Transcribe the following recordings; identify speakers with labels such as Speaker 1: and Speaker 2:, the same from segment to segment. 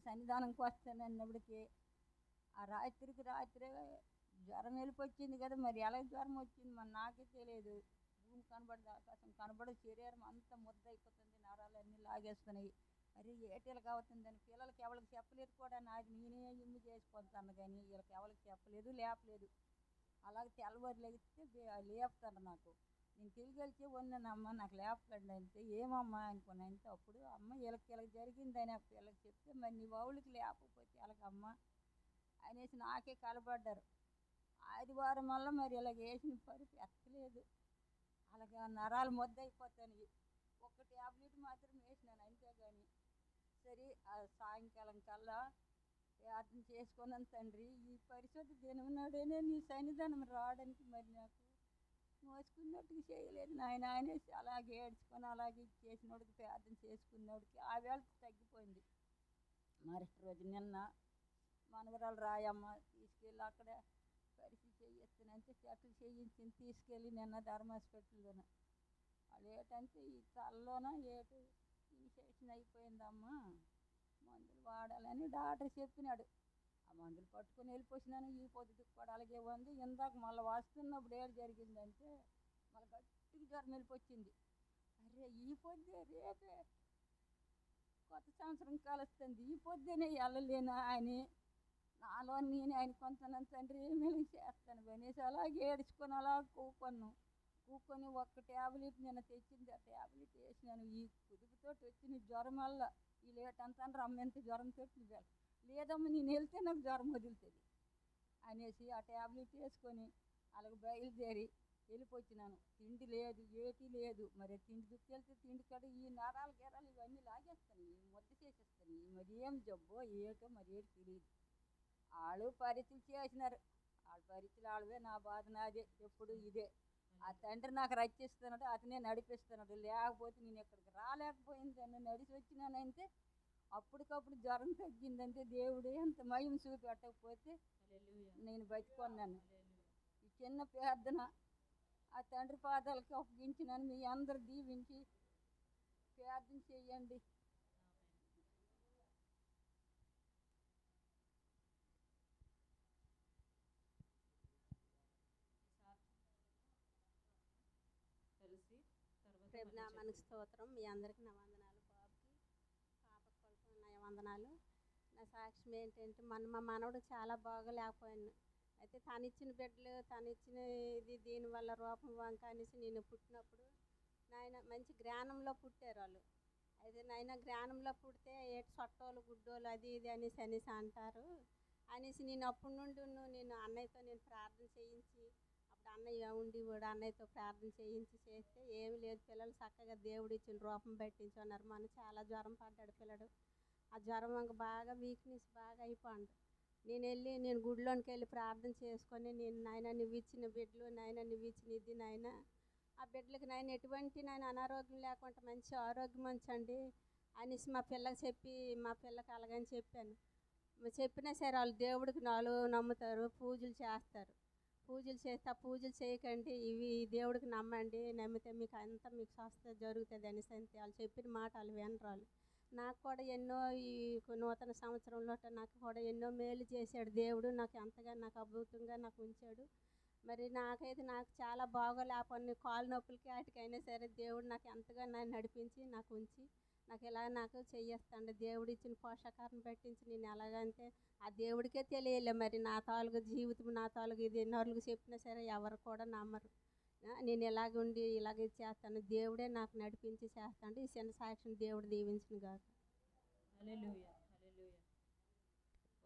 Speaker 1: సన్నిధానంకి వస్తాను అన్నప్పటికీ ఆ రాత్రికి రాత్రే జ్వరం వెళ్ళిపోయింది కదా, మరి ఎలా జ్వరం వచ్చింది మరి నాకే తెలియదు. భూమి కనబడదు, ఆకాశం కనబడదు, శరీరం అంతా ముద్ద అయిపోతుంది, నరాలన్నీ లాగేస్తున్నాయి. అరే ఏటీలకు అవుతుందని పిల్లలకి ఎవరికి చెప్పలేదు కూడా, నాది నేనే ఇమ్ము చేసుకుంటాను కానీ వీళ్ళకి ఎవరికి చెప్పలేదు, లేపలేదు. అలాగే తెల్లవారు లేగితే లేపుతాను. నాకు నేను తిరిగి వెళ్తే ఉన్నానమ్మ నాకు లేపకండి అంటే ఏమమ్మా అనుకున్నా. అంటే అప్పుడు అమ్మ వీళ్ళకి జరిగిందని వీళ్ళకి చెప్తే మరి నీ వావులకి లేకపోతే ఎలాగమ్మ అనేసి నాకే కలబడ్డారు. ఆదివారం వల్ల మరి ఇలాగ వేసిన పరుపు ఎత్తలేదు, అలాగా నరాలు మొద్దయిపోతాయి. ఒక్క ట్యాబ్లెట్ మాత్రం వేసినాను అంతేగాని. సరే ఆ సాయంకాలం కల్లా ప్రార్థన చేసుకున్నాను. తండ్రి ఈ పరిశుద్ధ దినం నాడేనే నీ సన్నిధానం రావడానికి మరి నాకు మోసుకున్నట్టుగా చేయలేదు నాయన అనేసి అలాగే ఏడ్చుకొని అలాగే చేసినోడికి ప్రార్థన చేసుకున్నోడికి ఆ వేళ తగ్గిపోయింది. మరుసటి రోజు నిన్న మనవరాలు రాయమ్మ తీసుకెళ్ళి అక్కడ పరిస్థితి చేయిస్తానంటే చెట్లు చేయించింది. తీసుకెళ్ళి నిన్న ధర్మ హాస్పిటల్లోన వాళ్ళు ఏంటంటే ఈ తలలోన ఏటు ఇన్ఫెక్షన్ అయిపోయిందమ్మా, మందులు వాడాలని డాక్టర్ చెప్పినాడు. ఆ మందులు పట్టుకొని వెళ్ళిపోయినాను. ఈ పొద్దుకు కూడా అలాగే ఉంది. ఇందాక మళ్ళీ వస్తున్నప్పుడు ఏడు జరిగిందంటే మళ్ళీ గట్టిగా జ్వరం వెళ్ళిపోయింది. అరే ఈ పొద్దే రేపే కొత్త సంవత్సరం కలుస్తుంది, ఈ పొద్దునే వెళ్ళలేనా అని నాలో నేను ఆయన కొంతనంత తండ్రి ఏమేమి చేస్తాను అనేసి అలాగే ఏడ్చుకొని అలా కూకొని ఒక్క ట్యాబ్లెట్ నేను తెచ్చింది. ఆ ట్యాబ్లెట్ వేసినాను. ఈ కుదుపుతో వచ్చిన జ్వరం వల్ల ఈ లేటంతా రమ్మెంత జ్వరంతో లేదమ్మా నేను వెళ్తే నాకు జ్వరం వదులుతుంది అనేసి ఆ ట్యాబ్లెట్ వేసుకొని అలాగ బయలుదేరి వెళ్ళిపోతున్నాను. తిండి లేదు, ఏటీ లేదు. మరి తిండి దుక్కెళ్తే తిండి కాడ ఈ నరాలు గెరాలు ఇవన్నీ లాగేస్తాను, ముద్ద చేసేస్తాను. మరి ఏం జబ్బో ఏటో మరి ఏటి తెలియదు. వాళ్ళు పరీక్షలు చేసినారు, వాళ్ళ పరీక్షలు వాళ్ళవే, నా బాధ నాదే, ఎప్పుడు ఇదే. ఆ తండ్రి నాకు రక్షిస్తున్నాడు, అతనే నడిపిస్తున్నాడు. లేకపోతే నేను ఇక్కడికి రాలేకపోయిందని నడిచి వచ్చినానంటే అప్పటికప్పుడు జ్వరం తగ్గిందంటే దేవుడు ఎంత మహిమ చూపెట్టకపోతే నేను బతికొన్నాను. ఈ చిన్న ప్రార్థన ఆ తండ్రి పాదాలకు అప్పగించినాను. మీ అందరు దీవించి ప్రార్థన చేయండి.
Speaker 2: ప్రభునామానికి స్తోత్రం. మీ అందరికీ నా వందనాలు. బాబుకి పాపకు కొడుకు నా వందనాలు. నా సాక్ష్యం ఏంటంటే మా మనవడు చాలా బాగోలేకపోయాను. అయితే తనిచ్చిన బిడ్డలు తనిచ్చిన ఇది దీనివల్ల రూపం వంక అనేసి నేను పుట్టినప్పుడు నాయన మంచి జ్ఞానంలో పుట్టారు వాళ్ళు. అయితే నాయన జ్ఞానంలో పుడితే ఏటి సొట్టోలు గుడ్డోలు అది ఇది అనేసి అంటారు అనేసి నేను అప్పటి నుండి నేను అన్నయ్యతో నేను ప్రార్థన చేయించి, అప్పుడు అన్నయ్య ఉండి కూడా అన్నయ్యతో ప్రార్థన చేస్తే ఏమి లేదు పిల్లలు చక్కగా దేవుడు ఇచ్చిన రూపం పెట్టించున్నారు. మనం చాలా జ్వరం పడ్డాడు పిల్లడు. ఆ జ్వరం వంక బాగా వీక్నెస్ బాగా అయిపోండు. నేను గుడిలోనికి వెళ్ళి ప్రార్థన చేసుకొని నేను నాయన నువ్వు ఇచ్చిన బిడ్డలు, నాయన నువ్వు ఇచ్చిన ఇది నాయన ఆ బిడ్డలకి నాయన ఎటువంటి నాయన అనారోగ్యం లేకుండా మంచి ఆరోగ్యం ఉంచండి అనేసి మా పిల్లకి చెప్పి మా పిల్లకి అలాగని చెప్పాను. చెప్పినా సరే వాళ్ళు దేవుడికి నమ్ముతారు, పూజలు చేస్తారు. పూజలు చేస్తే ఆ పూజలు చేయకండి, ఇవి దేవుడికి నమ్మండి, నమ్మితే మీకు అంతా మీకు స్వస్థత జరుగుతుంది అనేసి అంతే వాళ్ళు చెప్పిన మాట వాళ్ళు వినరాలు. నాకు కూడా ఎన్నో ఈ నూతన సంవత్సరంలో నాకు కూడా ఎన్నో మేలు చేశాడు దేవుడు. నాకు ఎంతగా నాకు అద్భుతంగా నాకు ఉంచాడు. మరి నాకైతే నాకు చాలా బాగోలేకపోయిన కాలు నొప్పులకి వాటికైనా సరే దేవుడు నాకు ఎంతగా నన్ను నడిపించి నాకు ఉంచి నాకు ఇలా నాకు చెయ్యేస్తాడు. దేవుడు ఇచ్చిన పోషకాలను పెట్టించి నేను ఎలాగంటే ఆ దేవుడికే తెలియలే. మరి నా తాలూకు జీవితం నా తాలూకు ఇది ఎన్నోళ్ళకి చెప్పినా సరే ఎవరు కూడా నమ్మరు. నేను ఇలాగుండి ఇలాగే చేస్తాను, దేవుడే నాకు నడిపించి చేస్తాను. ఈ చిన్న సాక్ష్యం దేవుడు దీవించును గాక.
Speaker 3: హల్లెలూయా హల్లెలూయా.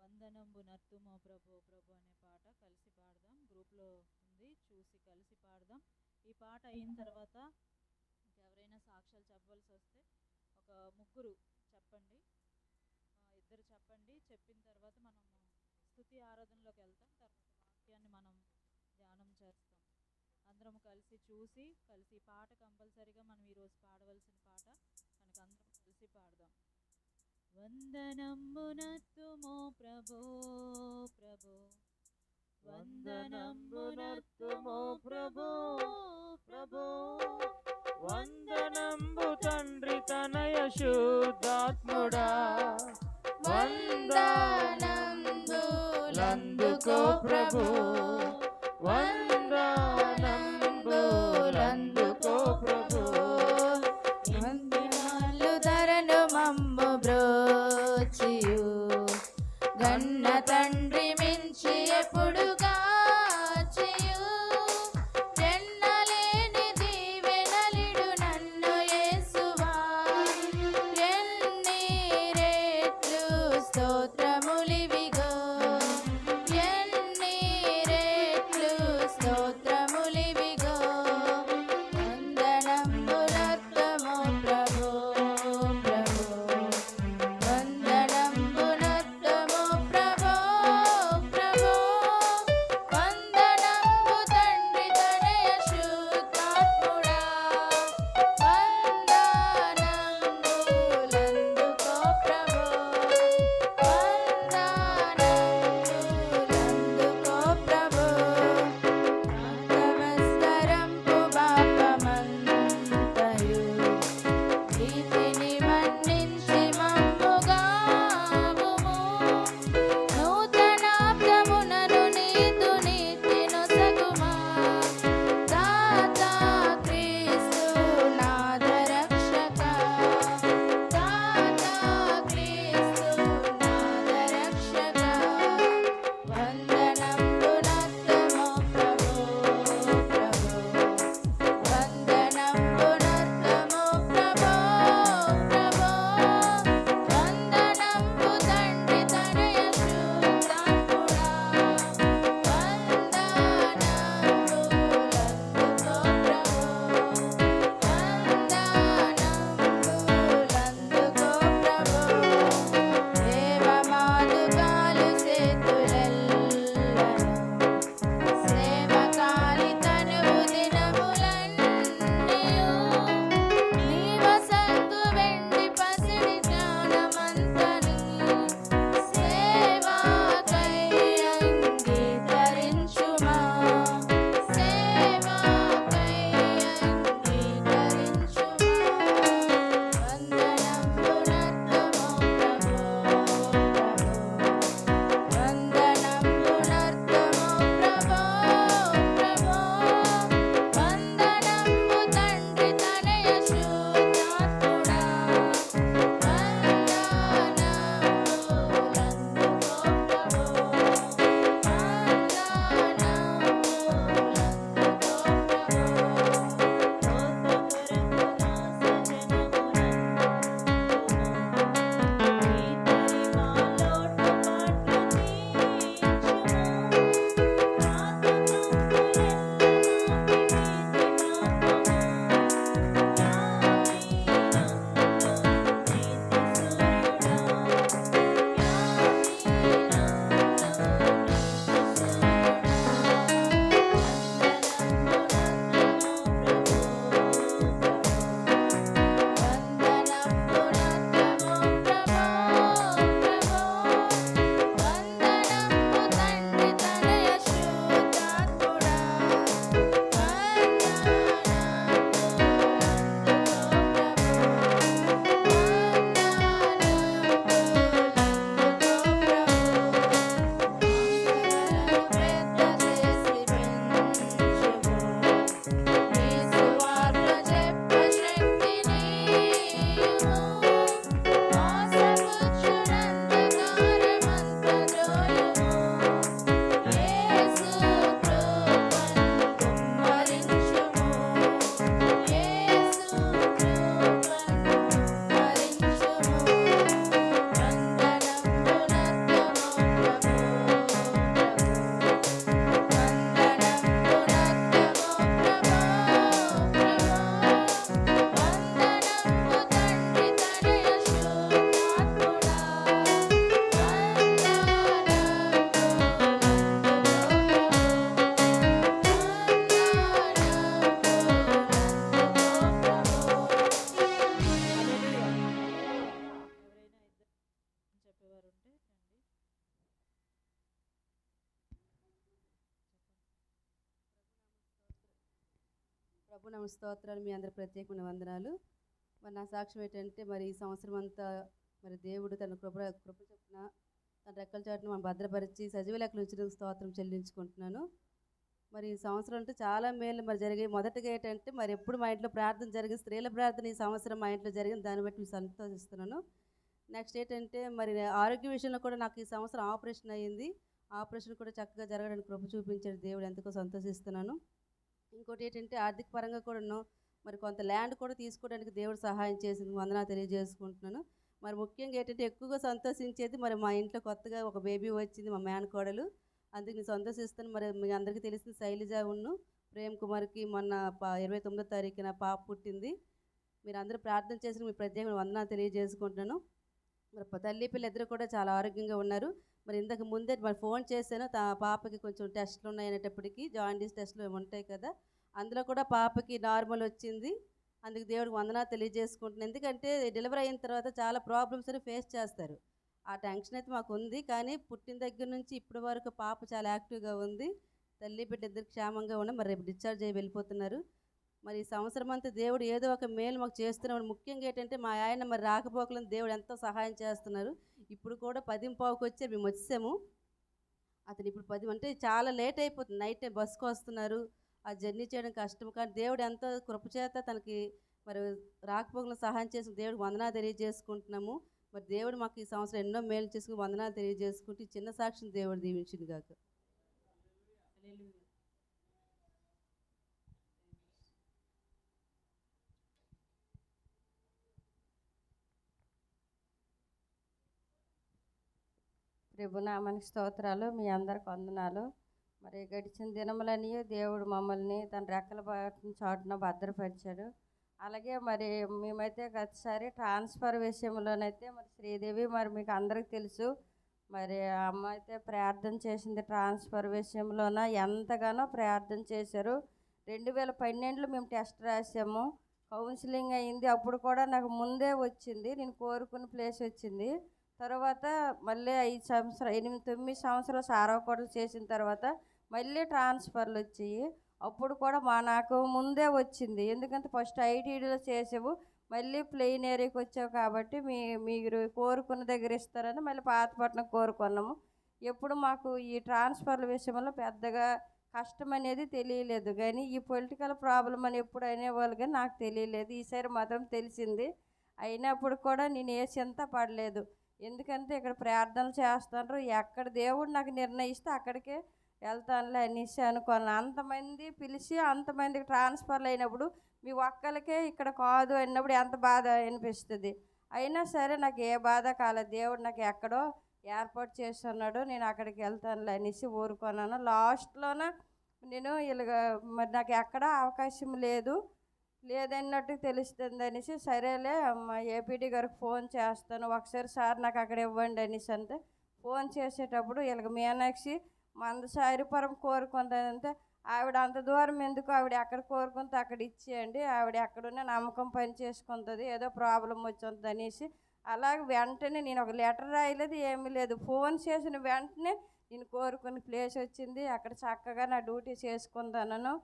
Speaker 3: వందనంబు నర్తుమో ప్రభు ప్రభు అనే పాట కలిసి పాడదాం. గ్రూప్లో ఉంది, చూసి కలిసి పాడదాం. ఈ పాట అయిన తర్వాత ఇంకెవరైనా సాక్ష్యాలు చెప్పవలసి వస్తే ఒక ముగ్గురు చెప్పండి, ఇద్దరు చెప్పండి. చెప్పిన తర్వాత మనం స్తుతి ఆరాధనలోకి వెళ్తాం. తర్వాత వాక్యాన్ని మనం ధ్యానం చేస్తాం. అందరం కలిసి చూసి కలిసి పాట కంపల్సరీగా మనం ఈరోజు పాడవలసిన పాట కనుక అందరం కలిసి పాడదాం. వందనంబునత్తుమో ప్రభో ప్రభో, వందనంబునత్తుమో ప్రభో ప్రభో, వందనంబు తండ్రి తనయ శుద్ధాత్ముడా, వందనంబు
Speaker 4: ప్రభు నామ స్తోత్రాలు. మీ అందరి ప్రత్యేకమైన వందనాలు. మరి నా సాక్ష్యం ఏంటంటే, మరి ఈ సంవత్సరం అంతా మరి దేవుడు తన కృప చొప్పున తన రెక్కల చాటున మనం భద్రపరిచి సజీవ లెక్కలు ఉంచినందుకు స్తోత్రం చెల్లించుకుంటున్నాను. మరి ఈ సంవత్సరం అంటే చాలా మేలు మరి జరిగాయి. మొదటగా ఏంటంటే, మరి ఎప్పుడు మా ఇంట్లో ప్రార్థన జరిగింది, స్త్రీల ప్రార్థన ఈ సంవత్సరం మా ఇంట్లో జరిగింది. దాన్ని బట్టి నేను సంతోషిస్తున్నాను. నెక్స్ట్ ఏంటంటే, మరి ఆరోగ్య విషయంలో కూడా నాకు ఈ సంవత్సరం ఆపరేషన్ అయ్యింది. ఆపరేషన్ కూడా చక్కగా జరగడానికి కృప చూపించాడు దేవుడు, ఎంతకో సంతోషిస్తున్నాను. ఇంకోటి ఏంటంటే, ఆర్థిక పరంగా కూడాను మరి కొంత ల్యాండ్ కూడా తీసుకోవడానికి దేవుడు సహాయం చేసింది, వందనాలు తెలియజేసుకుంటున్నాను. మరి ముఖ్యంగా ఏంటంటే, ఎక్కువగా సంతోషించేది మరి మా ఇంట్లో కొత్తగా ఒక బేబీ వచ్చింది, మా మేనకోడలు. అందుకు నేను సంతోషిస్తాను. మరి మీ అందరికీ తెలిసిన శైలజ ప్రేమ్ కుమార్కి మొన్న 29వ తారీఖున పాప పుట్టింది. మీరు అందరూ ప్రార్థన చేసిన మీ ప్రత్యేకమైన వందనాలు తెలియజేసుకుంటున్నాను. మరి తల్లి పిల్ల ఇద్దరు కూడా చాలా ఆరోగ్యంగా ఉన్నారు. మరి ఇంతకు ముందే మరి ఫోన్ చేశాను, పాపకి కొంచెం టెస్టులు ఉన్నాయనేటప్పటికి, జాయిండీస్ టెస్టులు ఉంటాయి కదా, అందులో కూడా పాపకి నార్మల్ వచ్చింది. అందుకు దేవుడికి వందనాలు తెలియజేసుకుంటున్నాను. ఎందుకంటే డెలివరీ అయిన తర్వాత చాలా ప్రాబ్లమ్స్ అని ఫేస్ చేస్తారు. ఆ టెన్షన్ అయితే మాకు ఉంది. కానీ పుట్టిన దగ్గర నుంచి ఇప్పటి వరకు పాప చాలా యాక్టివ్గా ఉంది. తల్లి బిడ్డ ఇద్దరు క్షేమంగా ఉన్నాయి. మరి రేపు డిశ్చార్జ్ అయ్యి వెళ్ళిపోతున్నారు. మరి ఈ సంవత్సరం అంతా దేవుడు ఏదో ఒక మేలు మాకు చేస్తున్నాడు. ముఖ్యంగా ఏంటంటే, మా ఆయన మరి రాకపోకలను దేవుడు ఎంతో సహాయం చేస్తున్నారు. ఇప్పుడు కూడా 10:15కి వచ్చారు, మేము వచ్చాము. అతను ఇప్పుడు 10 అంటే చాలా లేట్ అయిపోతుంది. నైట్ టైం బస్సుకు వస్తున్నారు. ఆ జర్నీ చేయడం కష్టం. కానీ దేవుడు ఎంతో కృపచేత తనకి మరి రాకపోకలను సహాయం చేసిన దేవుడికి వందనాలు తెలియజేసుకుంటున్నాము. మరి దేవుడు మాకు ఈ సంవత్సరం ఎన్నో మేలు చేసుకుని వందనాలు తెలియజేసుకుంటూ ఈ చిన్న సాక్షిని దేవుడు దీవించింది గాక.
Speaker 5: ప్రభునామానికి స్తోత్రాలు. మీ అందరికి వందనాలు. మరి గడిచిన దినములని దేవుడు మమ్మల్ని తన రెక్కల చాటున భద్రపరిచాడు. అలాగే మరి మేమైతే గతసారి ట్రాన్స్ఫర్ విషయంలోనైతే మరి శ్రీదేవి మరి మీకు అందరికి తెలుసు. మరి ఆ అమ్మ అయితే ప్రార్థన చేసింది ట్రాన్స్ఫర్ విషయంలోన, ఎంతగానో ప్రార్థన చేశారు. 2012లో మేము టెస్ట్ రాసాము, కౌన్సిలింగ్ అయింది. అప్పుడు కూడా నాకు ముందే వచ్చింది, నేను కోరుకున్న ప్లేస్ వచ్చింది. తర్వాత మళ్ళీ 9 సంవత్సరాలు సారవకోటలు చేసిన తర్వాత మళ్ళీ ట్రాన్స్ఫర్లు వచ్చాయి. అప్పుడు కూడా నాకు ముందే వచ్చింది. ఎందుకంటే ఫస్ట్ ఐటీడీలో చేసావు, మళ్ళీ ప్లెయిన్ ఏరియాకి వచ్చావు కాబట్టి మీరు కోరుకున్న దగ్గర ఇస్తారని మళ్ళీ పాతపట్నం కోరుకున్నాము. ఎప్పుడు మాకు ఈ ట్రాన్స్ఫర్ల విషయంలో పెద్దగా కష్టం అనేది తెలియలేదు. కానీ ఈ పొలిటికల్ ప్రాబ్లం అని ఎప్పుడు అనేవాళ్ళు, కానీ నాకు తెలియలేదు. ఈసారి మాత్రం తెలిసింది. అయినప్పుడు కూడా నేను ఏ చింత పడలేదు. ఎందుకంటే ఇక్కడ ప్రార్థనలు చేస్తున్నారు, ఎక్కడ దేవుడు నాకు నిర్ణయిస్తే అక్కడికే వెళ్తానులే అనేసి అనుకున్నాను. అంతమంది పిలిచి అంతమందికి ట్రాన్స్ఫర్లు అయినప్పుడు మీ ఒక్కరికే ఇక్కడ కాదు అన్నప్పుడు ఎంత బాధ అనిపిస్తుంది. అయినా సరే నాకు ఏ బాధ కాలేదు. దేవుడు నాకు ఎక్కడో ఏర్పాటు చేస్తున్నాడు, నేను అక్కడికి వెళ్తానులే అనేసి ఊరుకున్నాను. లాస్ట్లోన నేను ఇలాగ మరి నాకు ఎక్కడ అవకాశం లేదన్నట్టు తెలుస్తుంది అనేసి, సరేలే మా ఏపీడీ గారికి ఫోన్ చేస్తాను, ఒకసారి సార్ నాకు అక్కడ ఇవ్వండి అనేసి అంటే, ఫోన్ చేసేటప్పుడు ఇలాగ మీనాక్షి మందసారిపురం కోరుకుందంటే, ఆవిడ అంత దూరం ఎందుకు, ఆవిడ ఎక్కడ కోరుకుంటే అక్కడ ఇచ్చేయండి, ఆవిడ ఎక్కడున్నా నమ్మకం పని చేసుకుంటుంది, ఏదో ప్రాబ్లం వచ్చింది అనేసి. అలాగే వెంటనే నేను ఒక లెటర్ రాయలేదు, ఏమీ లేదు. ఫోన్ చేసిన వెంటనే నేను కోరుకున్న ప్లేస్ వచ్చింది, అక్కడ చక్కగా నా డ్యూటీ చేసుకుందాను.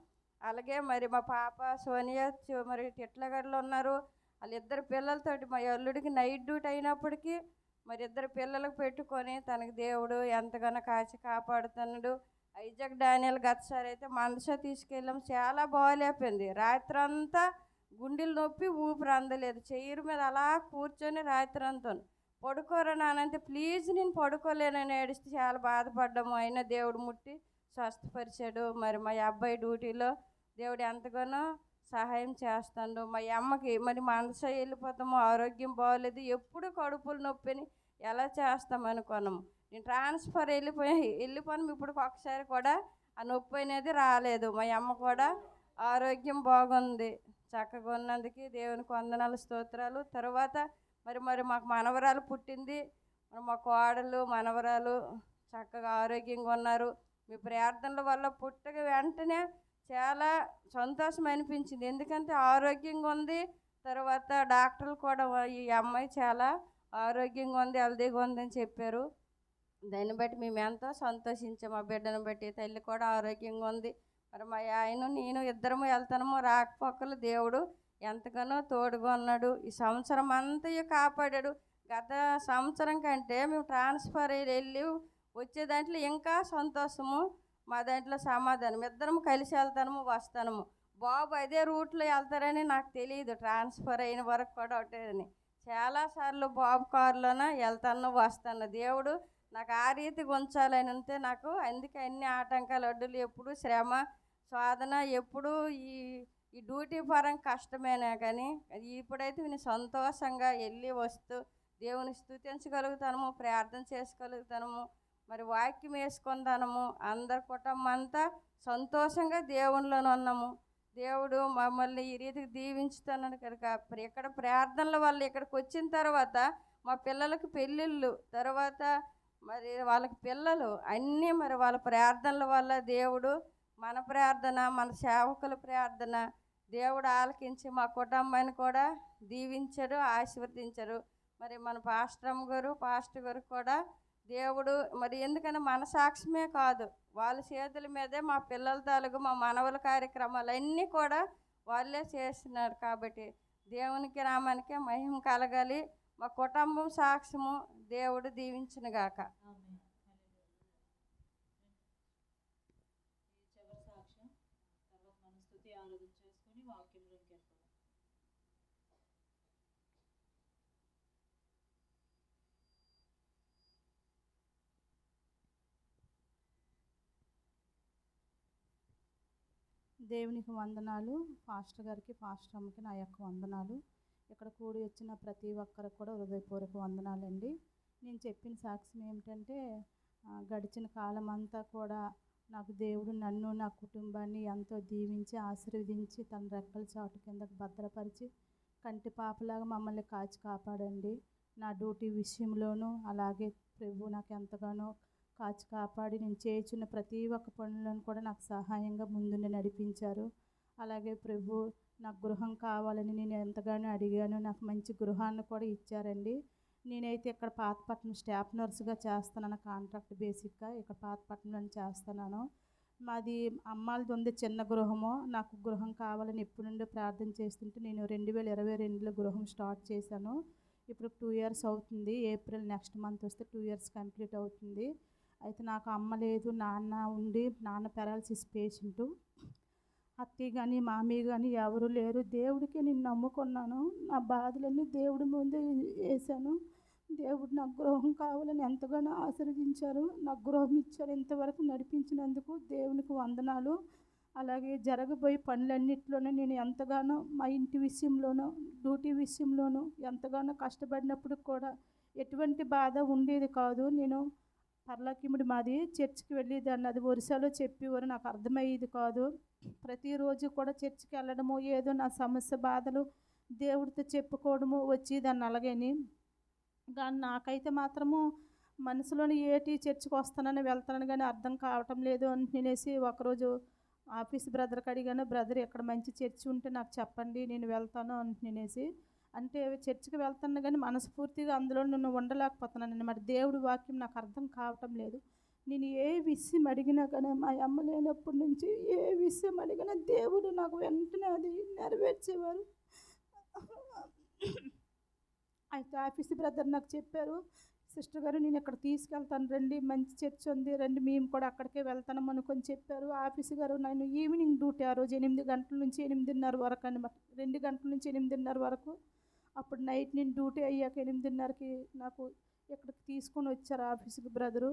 Speaker 5: అలాగే మరి మా పాప సోనియా మరి తిట్లగడలో ఉన్నారు. వాళ్ళిద్దరు పిల్లలతోటి మా అల్లుడికి నైట్ డ్యూటీ అయినప్పటికీ మరి ఇద్దరు పిల్లలకు పెట్టుకొని తనకి దేవుడు ఎంతగానో కాచి కాపాడుతున్నాడు. ఐజాక్ డానియల్ గతసారి అయితే మందస తీసుకెళ్ళాం, చాలా బాగాలేకపోయింది. రాత్రి అంతా గుండెలు నొప్పి ఊపిరి అందలేదు. చైర్ మీద అలా కూర్చొని రాత్రి అంతా పడుకోరా నానంటే, ప్లీజ్ నేను పడుకోలేనని ఏడిస్తే చాలా బాధపడ్డాము. అయినా దేవుడు ముట్టి స్వస్థపరిచాడు. మరి మా అబ్బాయి డ్యూటీలో దేవుడు ఎంతగానో సహాయం చేస్తాడు. మా అమ్మకి మరి మనసు వెళ్ళిపోతాము, ఆరోగ్యం బాగోలేదు, ఎప్పుడు కడుపులు నొప్పిని ఎలా చేస్తామనుకున్నాము. నేను ట్రాన్స్ఫర్ వెళ్ళిపోయాను. ఇప్పుడు ఒకసారి కూడా ఆ నొప్పి అనేది రాలేదు. మా అమ్మ కూడా ఆరోగ్యం బాగుంది. చక్కగా ఉన్నందుకు దేవునికి వందనాలు, స్తోత్రాలు. తర్వాత మరి మాకు మనవరాలు పుట్టింది. మరి మా కోడలు మనవరాలు చక్కగా ఆరోగ్యంగా ఉన్నారు. మీ ప్రార్థనల వల్ల పుట్టక వెంటనే చాలా సంతోషం అనిపించింది. ఎందుకంటే ఆరోగ్యంగా ఉంది. తర్వాత డాక్టర్లు కూడా ఈ అమ్మాయి చాలా ఆరోగ్యంగా ఉంది, హెల్దీగా ఉందని చెప్పారు. దాన్ని బట్టి మేము ఎంతో సంతోషించాము. మా బిడ్డను బట్టి తల్లి కూడా ఆరోగ్యంగా ఉంది. మరి మా ఆయన నేను ఇద్దరము వెళ్తాము రాకపోకలు దేవుడు ఎంతగానో తోడుగా ఉన్నాడు. ఈ సంవత్సరం అంతా కాపాడాడు. గత సంవత్సరం కంటే మేము ట్రాన్స్ఫర్ అయ్యి వెళ్ళి వచ్చే దాంట్లో ఇంకా సంతోషము, మా దాంట్లో సమాధానం. ఇద్దరము కలిసి వెళ్తాము వస్తాము. బాబు అదే రూట్లో వెళ్తారని నాకు తెలియదు, ట్రాన్స్ఫర్ అయిన వరకు కూడా ఒకటే అని. చాలాసార్లు బాబు కారులోన వెళ్తాను వస్తాను. దేవుడు నాకు ఆ రీతిగా ఉంచాలని ఉంటే నాకు అందుకే అన్ని ఆటంకాలు అడ్డులు, ఎప్పుడు శ్రమ సాధన, ఎప్పుడు ఈ ఈ డ్యూటీ పరంగా కష్టమేనా కానీ ఇప్పుడైతే నేను సంతోషంగా వెళ్ళి వస్తూ దేవుని స్తుతించగలుగుతాము, ప్రార్థన చేసుకోగలుగుతాము, మరి వాక్యం వేసుకుంటాము. అందరి కుటుంబం అంతా సంతోషంగా దేవునిలోనే ఉన్నాము. దేవుడు మమ్మల్ని ఈ రీతికి దీవించుతున్నాడు కనుక ఇక్కడ ప్రార్థనల వల్ల ఇక్కడికి వచ్చిన తర్వాత మా పిల్లలకి పెళ్ళిళ్ళు, తర్వాత మరి వాళ్ళకి పిల్లలు అన్నీ మరి వాళ్ళ ప్రార్థనల వల్ల దేవుడు మన ప్రార్థన, మన సేవకుల ప్రార్థన దేవుడు ఆలకించి మా కుటుంబాన్ని కూడా దీవించారు, ఆశీర్వదించారు. మరి మన పాస్టర్ గారు కూడా దేవుడు మరి ఎందుకంటే మన సాక్ష్యమే కాదు, వాళ్ళ చేతుల మీదే మా పిల్లల తాలూకు మా మనవల కార్యక్రమాలు అన్నీ కూడా వాళ్ళే చేస్తున్నారు. కాబట్టి దేవునికి నామానికే మహిమ కలగాలి. మా కుటుంబం సాక్ష్యము దేవుడు దీవించునుగాక.
Speaker 3: ఆమేన్. ఈ చివరి సాక్ష్యం తర్వాత మనం స్తుతి ఆరాధన చేసుకొని వాక్యంలోకి వెళ్తాం.
Speaker 6: దేవునికి వందనాలు. పాస్టర్ గారికి, పాస్టర్ అమ్మకి నా యొక్క వందనాలు. ఇక్కడ కూడి వచ్చిన ప్రతి ఒక్కరికి కూడా హృదయపూర్వక వందనాలండి. నేను చెప్పిన సాక్ష్యం ఏమిటంటే గడిచిన కాలం అంతా కూడా నాకు దేవుడు నన్ను, నా కుటుంబాన్ని ఎంతో దీవించి ఆశీర్వదించి తన రెక్కల చాటు కిందకు భద్రపరిచి కంటి పాపలాగా మమ్మల్ని కాచి కాపాడండి. నా డ్యూటీ విషయంలోనూ అలాగే ప్రభు నాకు ఎంతగానో కాచి కాపాడి నేను చేయుచున్న ప్రతి ఒక్క పనులను కూడా నాకు సహాయంగా ముందుండి నడిపించారు. అలాగే ప్రభు నాకు గృహం కావాలని నేను ఎంతగానో అడిగాను, నాకు మంచి గృహాన్ని కూడా ఇచ్చారండి. నేనైతే ఇక్కడ పాతపట్నం స్టాఫ్ నర్సుగా చేస్తున్నాను, కాంట్రాక్ట్ బేసిక్గా ఇక్కడ పాతపట్నంలో చేస్తున్నాను. మాది అమ్మాలది ఉంది చిన్న గృహము. నాకు గృహం కావాలని ఎప్పటి నుండో ప్రార్థన చేస్తుంటే నేను 2022లో గృహం స్టార్ట్ చేశాను. ఇప్పుడు 2 years అవుతుంది. ఏప్రిల్ నెక్స్ట్ మంత్ వస్తే 2 years కంప్లీట్ అవుతుంది. అయితే నాకు అమ్మ లేదు, నాన్న ఉండి, నాన్న పెరాలసిస్ పేషెంటు. అత్తయ్య కానీ మామయ్య కానీ ఎవరు లేరు. దేవుడికి నేను నమ్ముకున్నాను. నా బాధలన్నీ దేవుడి ముందే వేసాను. దేవుడు నాకు గృహం కావాలని ఎంతగానో ఆశీర్వదించారు. నాకు గృహం ఇచ్చారు. ఇంతవరకు నడిపించినందుకు దేవునికి వందనాలు. అలాగే జరగబోయే పనులన్నిటిలోనూ నేను ఎంతగానో మా ఇంటి విషయంలోనూ డ్యూటీ విషయంలోనూ ఎంతగానో కష్టపడినప్పుడు కూడా ఎటువంటి బాధ ఉండేది కాదు. నేను పర్లాకిముడి మాది చర్చికి వెళ్ళేదాన్ని. అది ఒరిస్సాలో చెప్పేవారు, నాకు అర్థమయ్యేది కాదు. ప్రతిరోజు కూడా చర్చికి వెళ్ళడము, ఏదో నా సమస్య బాధలు దేవుడితో చెప్పుకోవడము వచ్చేదాన్ని అలాగని. కానీ నాకైతే మాత్రము మనసులోని ఏటి చర్చికి వస్తానని వెళ్తానని కానీ అర్థం కావటం లేదు అని నేనేసి ఒకరోజు ఆఫీస్ బ్రదర్కి అడిగాను, బ్రదర్ ఎక్కడ మంచి చర్చి ఉంటే నాకు చెప్పండి నేను వెళ్తాను అని నేనేసి. అంటే చర్చికి వెళ్తాను కానీ మనస్ఫూర్తిగా అందులో నేను ఉండలేకపోతున్నాను. మరి దేవుడి వాక్యం నాకు అర్థం కావటం లేదు. నేను ఏ విషయం అడిగినా కానీ మా అమ్మ లేనప్పటి నుంచి ఏ విషయం అడిగినా దేవుడు నాకు వెంటనే అది నెరవేర్చేవారు. అయితే ఆఫీస్ బ్రదర్ నాకు చెప్పారు, సిస్టర్ గారు నేను ఇక్కడ తీసుకెళ్తాను రండి, మంచి చర్చ్ ఉంది రండి, మేము కూడా అక్కడికే వెళ్తాం అనుకొని చెప్పారు. ఆఫీస్ గారు నేను ఈవినింగ్ డ్యూటీ ఆ రోజు 8 గంటల నుంచి 8:30 వరకు అనమాట, 2 గంటల నుంచి 8:30 వరకు. అప్పుడు నైట్ నేను డ్యూటీ అయ్యాక 8:30కి నాకు ఇక్కడికి తీసుకొని వచ్చారు ఆఫీస్కి బ్రదరు.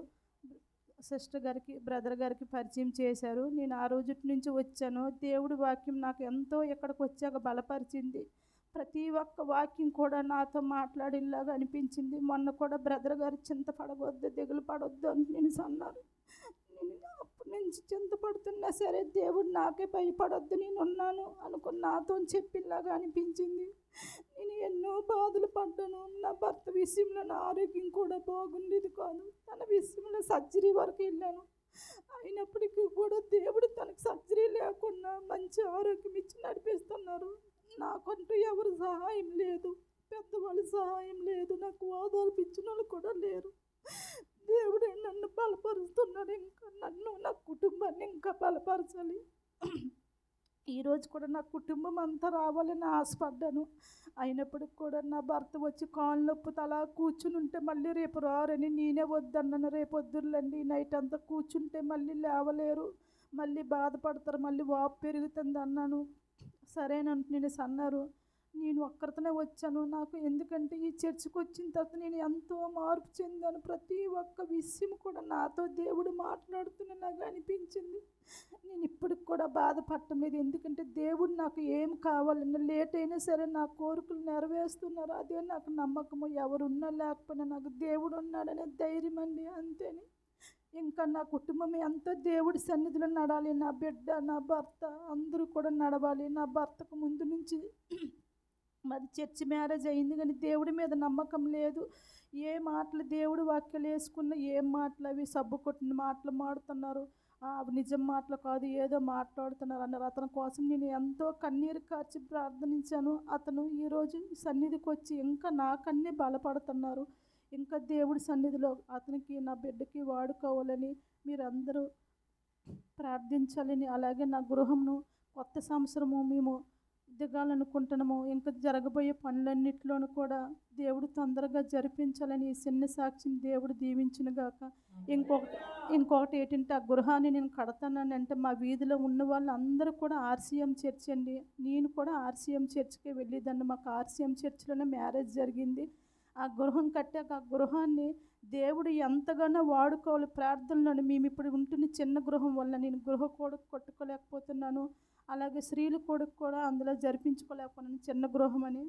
Speaker 6: సిస్టర్ గారికి బ్రదర్ గారికి పరిచయం చేశారు. నేను ఆ రోజు నుంచి వచ్చాను. దేవుడి వాక్యం నాకు ఎంతో ఇక్కడికి వచ్చాక బలపరిచింది. ప్రతి ఒక్క వాక్యం కూడా నాతో మాట్లాడేలాగా అనిపించింది. మొన్న కూడా బ్రదర్ గారు చింతపడవద్దు, దిగులు పడవద్దు అని నేను అన్నారు. నేను అప్పటి నుంచి చింతపడుతున్నా సరే దేవుడు నాకే భయపడొద్దు నేను ఉన్నాను అనుకుని నాతో చెప్పేలాగా అనిపించింది. నేను ఎన్నో బాధలు పడ్డాను. నా భర్త విషయంలో నా ఆరోగ్యం కూడా బాగుండేది కాదు. తన విషయంలో సర్జరీ వరకు వెళ్ళాను. అయినప్పటికీ కూడా దేవుడు తనకు సర్జరీ లేకుండా మంచి ఆరోగ్యం ఇచ్చి నడిపిస్తున్నారు. నాకంటూ ఎవరు సహాయం లేదు, పెద్దవాళ్ళ సహాయం లేదు, నాకు ఓదార్పించిన వాళ్ళు కూడా లేరు. దేవుడే నన్ను బలపరుస్తున్నాడు. ఇంకా నన్ను నా కుటుంబాన్ని ఇంకా బలపరచాలి. ఈరోజు కూడా నా కుటుంబం అంతా రావాలని ఆశపడ్డాను. అయినప్పటికి కూడా నా భర్త వచ్చి కాళ్ళు నొప్పుతో అలా కూర్చుని ఉంటే మళ్ళీ రేపు రారని నేనే వద్దన్నాను. రేపు వద్దురులేండి, నైట్ అంతా కూర్చుంటే మళ్ళీ లేవలేరు, మళ్ళీ బాధపడతారు, మళ్ళీ వాపు పెరుగుతుంది అన్నాను. సరేనంటే నేను అన్నారు. నేను ఒక్కరితోనే వచ్చాను. నాకు ఎందుకంటే ఈ చర్చికి వచ్చిన తర్వాత నేను ఎంతో మార్పు చెందాను. ప్రతి ఒక్క విషయం కూడా నాతో దేవుడు మాట్లాడుతున్న నాకు అనిపించింది. నేను ఇప్పటికి కూడా బాధపడటం లేదు. ఎందుకంటే దేవుడు నాకు ఏం కావాలన్నా లేట్ అయినా సరే నా కోరికలు నెరవేరుస్తున్నారు. అదే నాకు నమ్మకము. ఎవరున్నా లేకపోయినా నాకు దేవుడు ఉన్నాడనే ధైర్యం అండి, అంతేని. ఇంకా నా కుటుంబం ఎంతో దేవుడి సన్నిధిలో నడాలి. నా బిడ్డ, నా భర్త అందరూ కూడా నడవాలి. నా భర్తకు ముందు నుంచి మాది చర్చి మ్యారేజ్ అయింది, కానీ దేవుడి మీద నమ్మకం లేదు. ఏ మాటలు దేవుడు వాక్యాలు వేసుకున్న ఏం మాటలు అవి సబ్బు కొట్టిన మాటలు మాడుతున్నారు, అవి నిజం మాటలు కాదు, ఏదో మాట్లాడుతున్నారు అన్నారు. అతని కోసం నేను ఎంతో కన్నీరు కార్చి ప్రార్థనించాను. అతను ఈరోజు సన్నిధికి వచ్చి ఇంకా నాకన్నీ బలపడుతున్నారు. ఇంకా దేవుడి సన్నిధిలో అతనికి, నా బిడ్డకి వాడుకోవాలని మీరందరూ ప్రార్థించాలని, అలాగే నా గృహంను కొత్త సంవత్సరము మేము దిగాలనుకుంటున్నాము. ఇంకా జరగబోయే పనులన్నిటిలోనూ కూడా దేవుడు తొందరగా జరిపించాలని ఈ చిన్న సాక్ష్యం దేవుడు దీవించునుగాక. ఇంకొకటి ఏంటంటే, ఆ గృహాన్ని నేను కడతానంటే మా వీధిలో ఉన్న వాళ్ళందరూ కూడా ఆర్సీఎం చర్చ్ అండి. నేను కూడా ఆర్సీఎం చర్చ్కే వెళ్ళేదాన్ని. మాకు ఆర్సీఎం చర్చ్లోనే మ్యారేజ్ జరిగింది. ఆ గృహం కట్టాక ఆ గృహాన్ని దేవుడు ఎంతగానో వాడుకోవాలి. ప్రార్థనలోని మేము ఇప్పుడు ఉంటున్న చిన్న గృహం వల్ల నేను గృహ కొడుకు కొట్టుకోలేకపోతున్నాను. అలాగే స్త్రీలు కొడుకు కూడా అందులో జరిపించుకోలేకపోతున్నాను, చిన్న గృహం అని.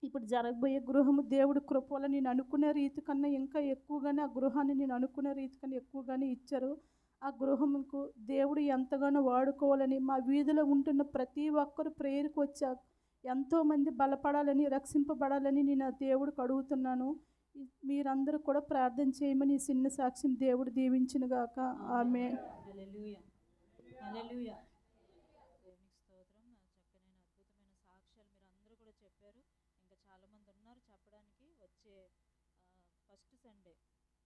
Speaker 6: ఇప్పుడు జరగబోయే గృహము దేవుడి కృప వల్ల నేను అనుకునే రీతి కన్నా ఇంకా ఎక్కువగానే ఆ గృహాన్ని నేను అనుకునే రీతి కన్నా ఎక్కువగానే ఇచ్చారు. ఆ గృహముకు దేవుడు ఎంతగానో వాడుకోవాలని, మా వీధిలో ఉంటున్న ప్రతి ఒక్కరు ప్రేయర్కి వచ్చారు. ఎంతోమంది బలపడాలని, రక్షింపబడాలని నేను ఆ దేవుడికి అడుగుతున్నాను. మీరందరూ కూడా ప్రార్థన చేయమని ఈ చిన్న సాక్ష్యం దేవుడు దీవించునుగాక. ఆమేన్.
Speaker 3: హల్లెలూయా, హల్లెలూయా. దేవునికి స్తోత్రం. చక్కనైన అద్భుతమైన సాక్ష్యాలు మీరు అందరూ కూడా చెప్పారు. ఇంకా చాలామంది ఉన్నారు చెప్పడానికి. వచ్చే ఫస్ట్ సండే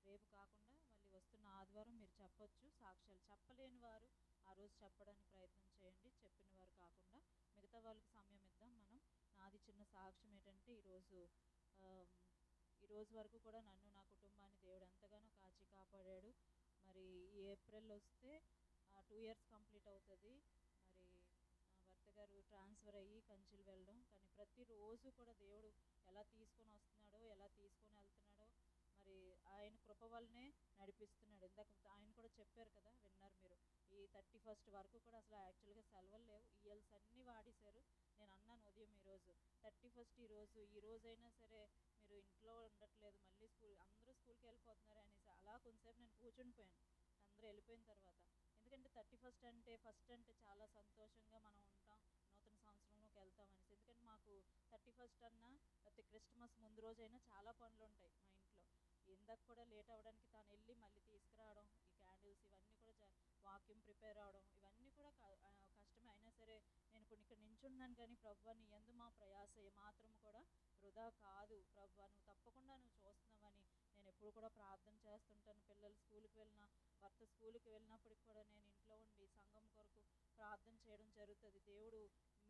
Speaker 3: రేపు కాకుండా మళ్ళీ వస్తున్న ఆదివారం మీరు చెప్పొచ్చు సాక్ష్యాలు. చెప్పలేని వారు ఆ రోజు చెప్పడానికి ప్రయత్నం చేయండి, చెప్పిన వారు కాకుండా. మిగతా వాళ్ళకి సమయం ఇద్దాం మనం. నాది చిన్న సాక్ష్యం ఏంటంటే, ఈ రోజు వరకు కూడా నన్ను, నా కుటుంబాన్ని దేవుడు ఎంతగానో కాచి కాపాడాడు. మరి ఈ ఏప్రిల్ వస్తే 2 years కంప్లీట్ అవుతుంది. మరి నా భర్త గారు ట్రాన్స్ఫర్ అయ్యి కంచిలు వెళ్ళడం, కానీ ప్రతిరోజు కూడా దేవుడు ఎలా తీసుకొని వస్తున్నాడో, ఎలా తీసుకొని వెళ్తున్నాడో, మరి ఆయన కృప వల్లనే నడిపిస్తున్నాడు. ఇందాక ఆయన కూడా చెప్పారు కదా, విన్నారు మీరు. ఈ 31st వరకు కూడా అసలు యాక్చువల్గా సెలవులు లేవు, ఈఎల్స్ అన్నీ వాడేశారు. నేను అన్నాను ఉదయం ఈరోజు 31st ఈ రోజైనా సరే మీరు ఇంట్లో ఉండట్లేదు, మళ్ళీ అందరూ స్కూల్కి వెళ్ళిపోతున్నారు అనేసి అలా కొంతసేపు నేను కూర్చుని పోయాను అందరూ వెళ్ళిపోయిన తర్వాత. ఎందుకంటే 31st అంటే ఫస్ట్ అంటే చాలా సంతోషంగా మనం ఉంటాం, నూతన సంవత్సరంలోకి వెళ్తాం అనేసి. ఎందుకంటే మాకు 31st అన్నా లేకపోతే క్రిస్మస్ ముందు రోజైనా చాలా పనులు ఉంటాయి మా ఇంట్లో. ఇందాక కూడా లేట్ అవ్వడానికి తను వెళ్ళి మళ్ళీ తీసుకురావడం, ఈ క్యాండిల్స్ ఇవన్నీ కూడా వాక్యూమ్ ప్రిపేర్ అవడం, ఇవన్నీ కూడా కష్టమే. అయినా సరే నేను ఇప్పుడు ఇక్కడ నించున్నాను, కానీ ప్రభువా నీ యందు మా ప్రయాస ఏమాత్రం కూడా వృధా కాదు ప్రభువా, నువ్వు తప్పకుండా నువ్వు చూస్తున్నావని నేను ఎప్పుడు కూడా ప్రార్థన చేస్తుంటాను. పిల్లలు స్కూల్కి వెళ్ళినా, భర్త స్కూల్కి వెళ్ళినప్పటికి కూడా నేను ఇంట్లో ఉండి సంఘం కొరకు ప్రార్థన చేయడం జరుగుతుంది. దేవుడు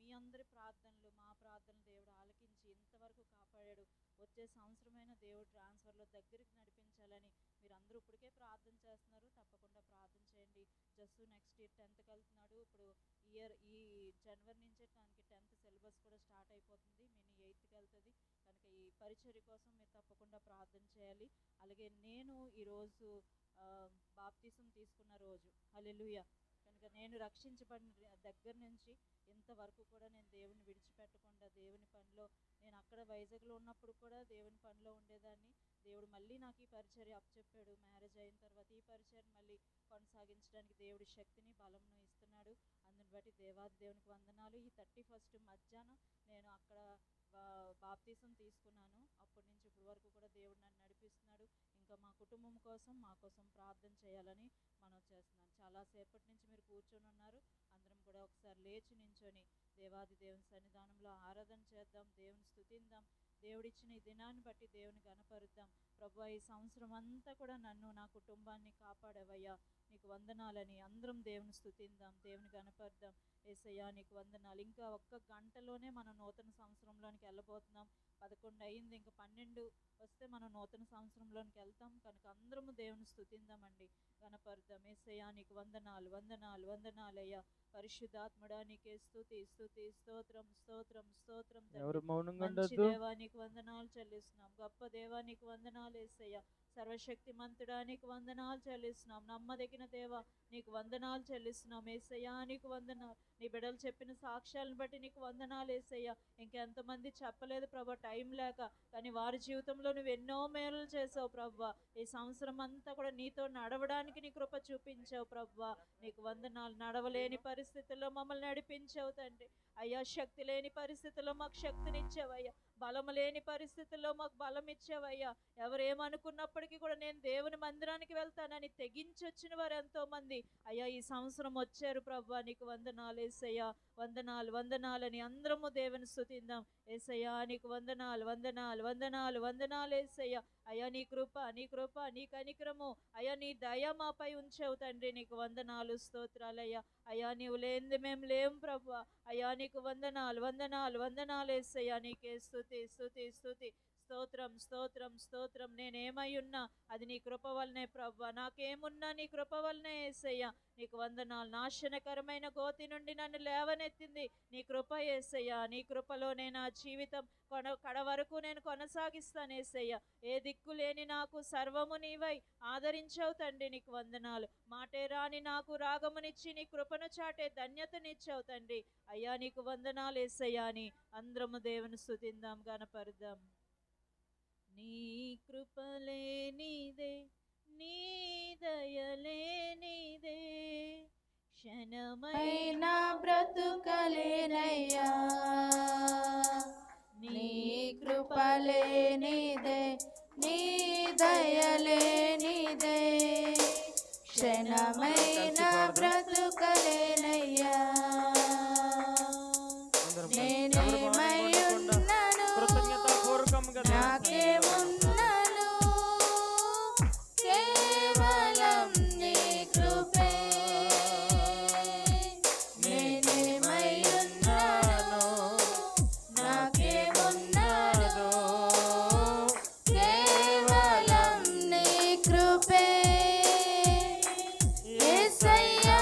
Speaker 3: మీ అందరి ప్రార్థనలు, మా ప్రార్థనలు దేవుడు ఆలకించి ఇంతవరకు కాపాడాడు. వచ్చే సంవత్సరమైన దేవుడు ట్రాన్స్ఫర్లో దగ్గరికి నడిపించాలని మీరు అందరూ ఇప్పటికే ప్రార్థన చేస్తున్నారు. తప్పకుండా ప్రార్థన చేయండి. జస్ట్ నెక్స్ట్ ఇయర్ 10th వెళ్తున్నాడు. ఇప్పుడు ఈ జనవరి నుంచే తనకి 10th సిలబస్ కూడా స్టార్ట్ అయిపోతుంది. మినీ 8th వెళ్తుంది. కనుక ఈ పరిచర్య కోసం మీరు తప్పకుండా ప్రార్థన చేయాలి. అలాగే నేను ఈరోజు బాప్తిసం తీసుకున్న రోజు, హల్లెలూయా. కనుక నేను రక్షించబడిన దగ్గర నుంచి ఇంతవరకు కూడా నేను దేవుని విడిచిపెట్టకుండా దేవుని పనిలో, నేను అక్కడ వైజాగ్లో ఉన్నప్పుడు కూడా దేవుని పనిలో ఉండేదాన్ని. దేవుడు మళ్ళీ నాకు ఈ పరిచర్య అప్పచెప్పాడు. మ్యారేజ్ అయిన తర్వాత ఈ పరిచర్య మళ్ళీ కొనసాగించడానికి దేవుడి శక్తిని, బలంను ఇస్తున్నాడు. అందుని బట్టి దేవాది దేవునికి వందనాలు. ఈ 31st మధ్యాహ్నం నేను అక్కడ బాప్తీసం తీసుకున్నాను. అప్పటి నుంచి ఇప్పటి వరకు కూడా దేవుడు నన్ను నడిపిస్తున్నాడు. ఇంకా మా కుటుంబం కోసం, మా కోసం ప్రార్థన చేయాలని మనం చేస్తున్నాను. చాలాసేపటి నుంచి మీరు కూర్చొని ఉన్నారు. అందరం కూడా ఒకసారి లేచి నించొని దేవాది దేవుని సన్నిధానంలో ఆరాధన చేద్దాం, దేవుని స్తుతిద్దాం. దేవుడిచ్చిన ఈ దినాన్ని బట్టి దేవుని గణపరుద్దాం. ప్రభువా ఈ సంవత్సరం అంతా కూడా నన్ను, నా కుటుంబాన్ని కాపాడవయ్యా. నీ నీకు వందనాలని అందరం దేవుని స్తుతిద్దాం, దేవుని గణపడదాం. యేసయ్యా నీకు వందనాలు. ఇంకా ఒక్క గంటలోనే మనం నూతన సంవత్సరంలోనికి వెళ్ళబోతున్నాం. 11 అయింది, ఇంకా 12 వస్తే మనం నూతన సంవత్సరంలోనికి వెళ్తాం. కనుక అందరము దేవుని స్తుతిద్దామండి, గణపడదాం. యేసయ్యా నీకు వందనాలు, వందనాలు, వందనాలయ్యా. పరిశుద్ధాత్ముడా నీకే స్తుతి, స్తుతి, స్తోత్రం, స్తోత్రం, స్తోత్రం. మంచి దేవా నీకు వందనాలు చెల్లిస్తున్నాం. గొప్ప దేవా నీకు వందనాలు యేసయ్యా. సర్వశక్తిమంతుడా నీకు వందనాలు చెల్లిస్తున్నాం. నమ్మదగిన దేవా నీకు వందనాలు చెల్లిస్తున్నాం. యేసయ్యా నీకు వందనాలు. నీ బిడ్డలు చెప్పిన సాక్ష్యాలను బట్టి నీకు వందనాలు యేసయ్యా. ఇంకెంతమంది చెప్పలేదు ప్రభా, టైం లేక, కానీ వారి జీవితంలో నువ్వు ఎన్నో మేలు చేసావు ప్రభా. ఈ సంవత్సరం అంతా కూడా నీతో నడవడానికి నీ కృప చూపించావు ప్రభా. నీకు వందనాలు. నడవలేని పరిస్థితుల్లో మమ్మల్ని నడిపించావు తండ్రి. అయ్యా శక్తి లేని పరిస్థితుల్లో మాకు శక్తినిచ్చావయ్యా. బలము లేని పరిస్థితుల్లో మాకు బలం ఇచ్చావయ్యా. ఎవరేమనుకున్నప్పటికీ కూడా నేను దేవుని మందిరానికి వెళ్తానని తెగించి వచ్చిన వారు ఎంతో మంది అయ్యా ఈ సంవత్సరం వచ్చారు ప్రభా. నీకు వందనాలు యేసయ్యా. వందనాలు, వందనాలని అందరము దేవుని స్తుతిద్దాం. యేసయ్యా నీకు వందనాలు, వందనాలు, వందనాలు, వందనాలు యేసయ్యా. అయ్యా నీ కృప, నీ కృప, నీ కనికరము, అయ్యా నీ దయ మాపై ఉంచావు తండ్రి. నీకు వందనాలు, స్తోత్రాలయ్యా. అయ్యా నీవు లేనిది మేము లేం ప్రభా. అయ్యా నీకు వందనాలు, వందనాలు, వందనాలు యేసయ్యా. నీకే స్తుతి, స్తుతి, స్తుతి, స్తోత్రం, స్తోత్రం, స్తోత్రం. నేనేమై ఉన్నా అది నీ కృప వల్లనే ప్రభా. నాకేమున్నా నీ కృప వల్లనే యేసయ్యా. నీకు వందనాలు. నాశనకరమైన గోతి నుండి నన్ను లేవనెత్తింది నీ కృప యేసయ్యా. నీ కృపలోనే నా జీవితం కడ వరకు నేను కొనసాగిస్తాను యేసయ్యా. ఏ దిక్కు లేని నాకు సర్వము నీవై ఆదరించావు తండ్రి. నీకు వందనాలు. మాటే రాని నాకు రాగమునిచ్చి నీ కృపను చాటే ధన్యతనిచ్చావు తండ్రి. అయ్యా నీకు వందనాలు యేసయ్యా అని అందరము దేవుని స్తుతిద్దాం, గణపరుద్దాం. నీ కృపలే నీదే, నీ దయలే నీదే, క్షణమైన
Speaker 7: బ్రతుకలేనయ్యా. నీ కృపలే నీదే, నీ దయలే నీదే, క్షణమైన బ్రతుకలేనయ్యా. నేనేమై ఉన్నాను, నాకేమున్నాను, కేవలం నీ కృపే. నేనేమై ఉన్నాను, నాకేమున్నాను, కేవలం నీ కృపే. యేసయ్యా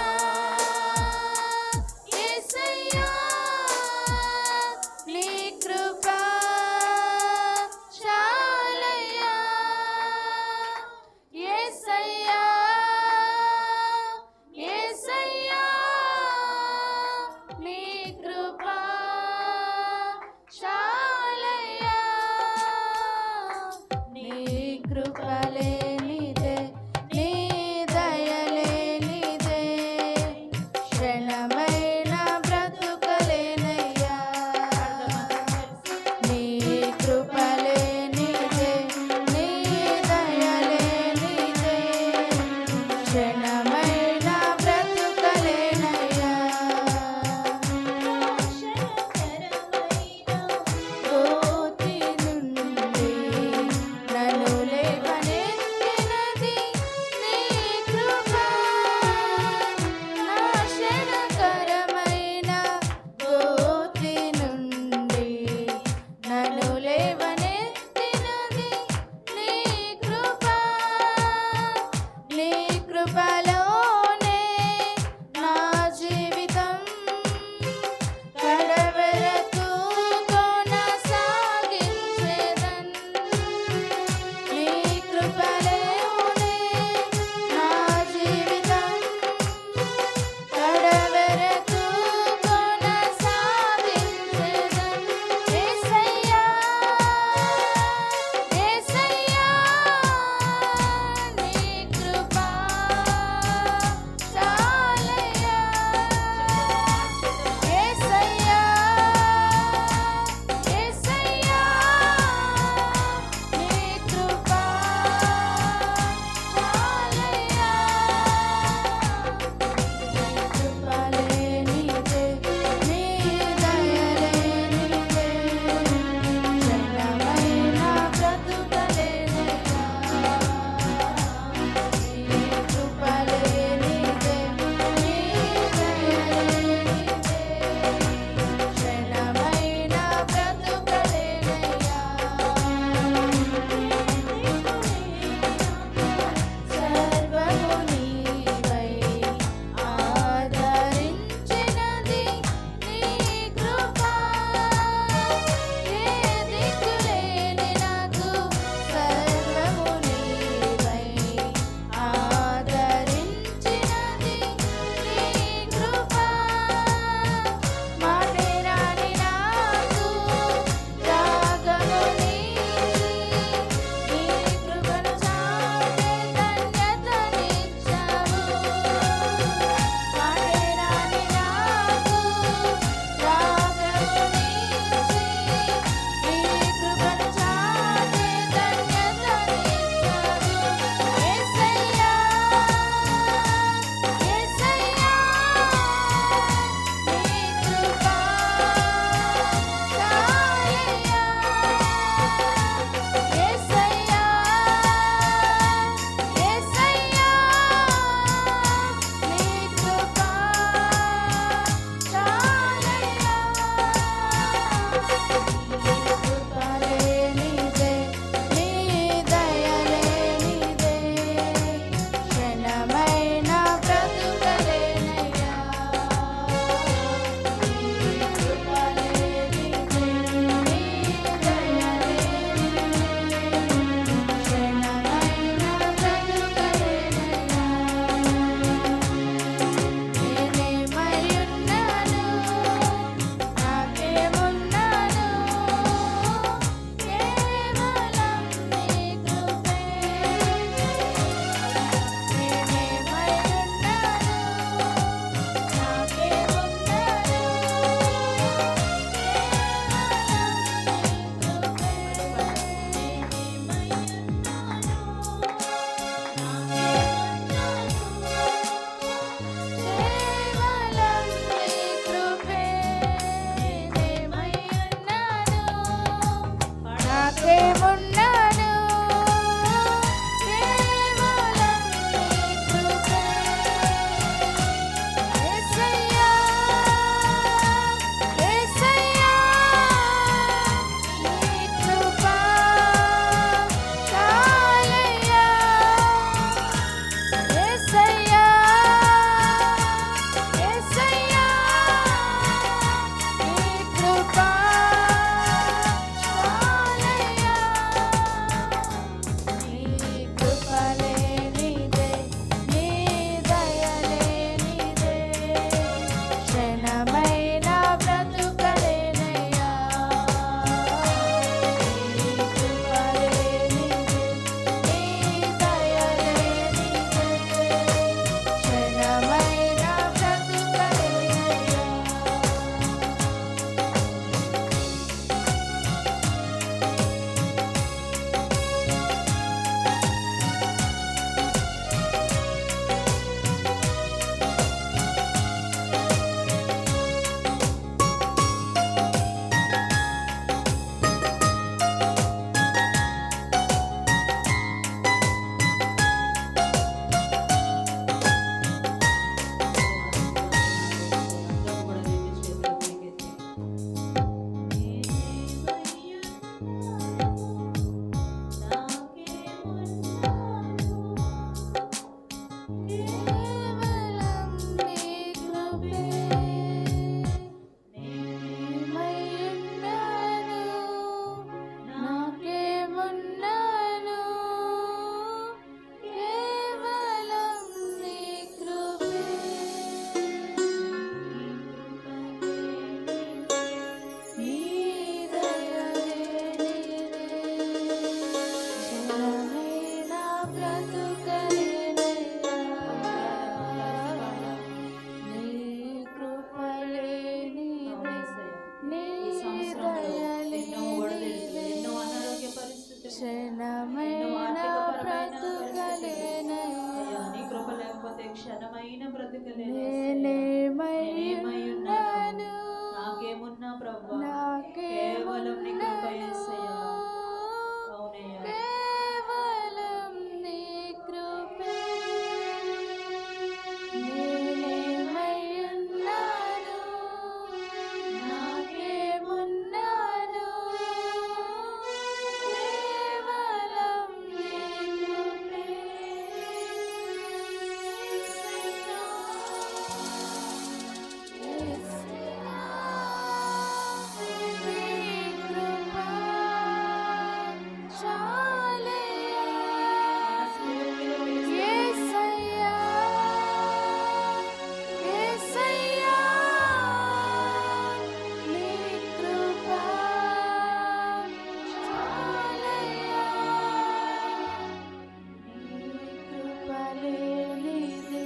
Speaker 7: లేనిదే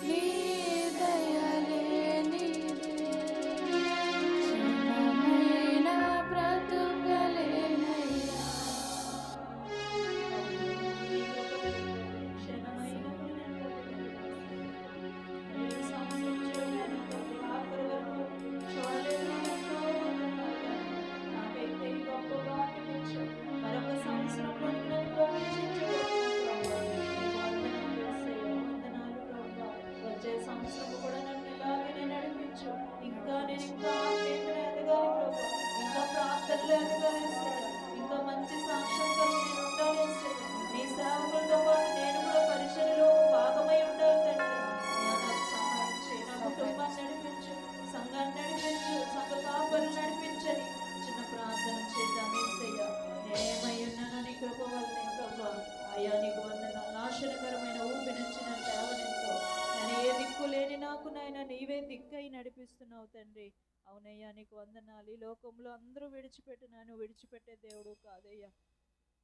Speaker 7: నీ దయ లేనిదే క్షణమైన బ్రతుకలేనయ్యా.
Speaker 3: మరొక సంవత్సరంలోనికి నన్ను ప్రవేశించగలుగుతున్నాను. వచ్చే సంవత్సరం కూడా నన్ను ఇలాగనే నడిపించు. ఇంకా నేను ఇంకా ఆత్మీయంగా ఎదగాలి ప్రభు, ఇంకా ప్రార్థనలు ఎదగాలి యేసయ్య. ఇంకా మంచి సాక్ష్యం కలిగి నేను ఉండాలి యేసయ్య. నీ సేవకులతో పాటు నేను కూడా పరిచర్యలో భాగమై ఉండాలి తండ్రి. నాకు సహాయం చేయి. నా కుటుంబాన్ని నడిపించు, సంఘాన్ని నడిపించు, సంఘ కాపరులు నడిపించని చిన్న ప్రార్థన చేద్దాం యేసయ్య. నేనేమై ఉన్నానో నీ కృప వల్లనే ప్రభా. అయ్యా నీకు వందనాలు. నాశనకరమైన ఊపి నుంచి నన్ను తేవనెంతో. నేను ఏ దిక్కు లేని నాకు నాయన నీవే దిక్కై నడిపిస్తున్నావు తండ్రి. అవునయ్యా నీకు వందనాలు. ఈ లోకంలో అందరూ విడిచిపెట్టినాను, విడిచిపెట్టే దేవుడు కాదయ్యా.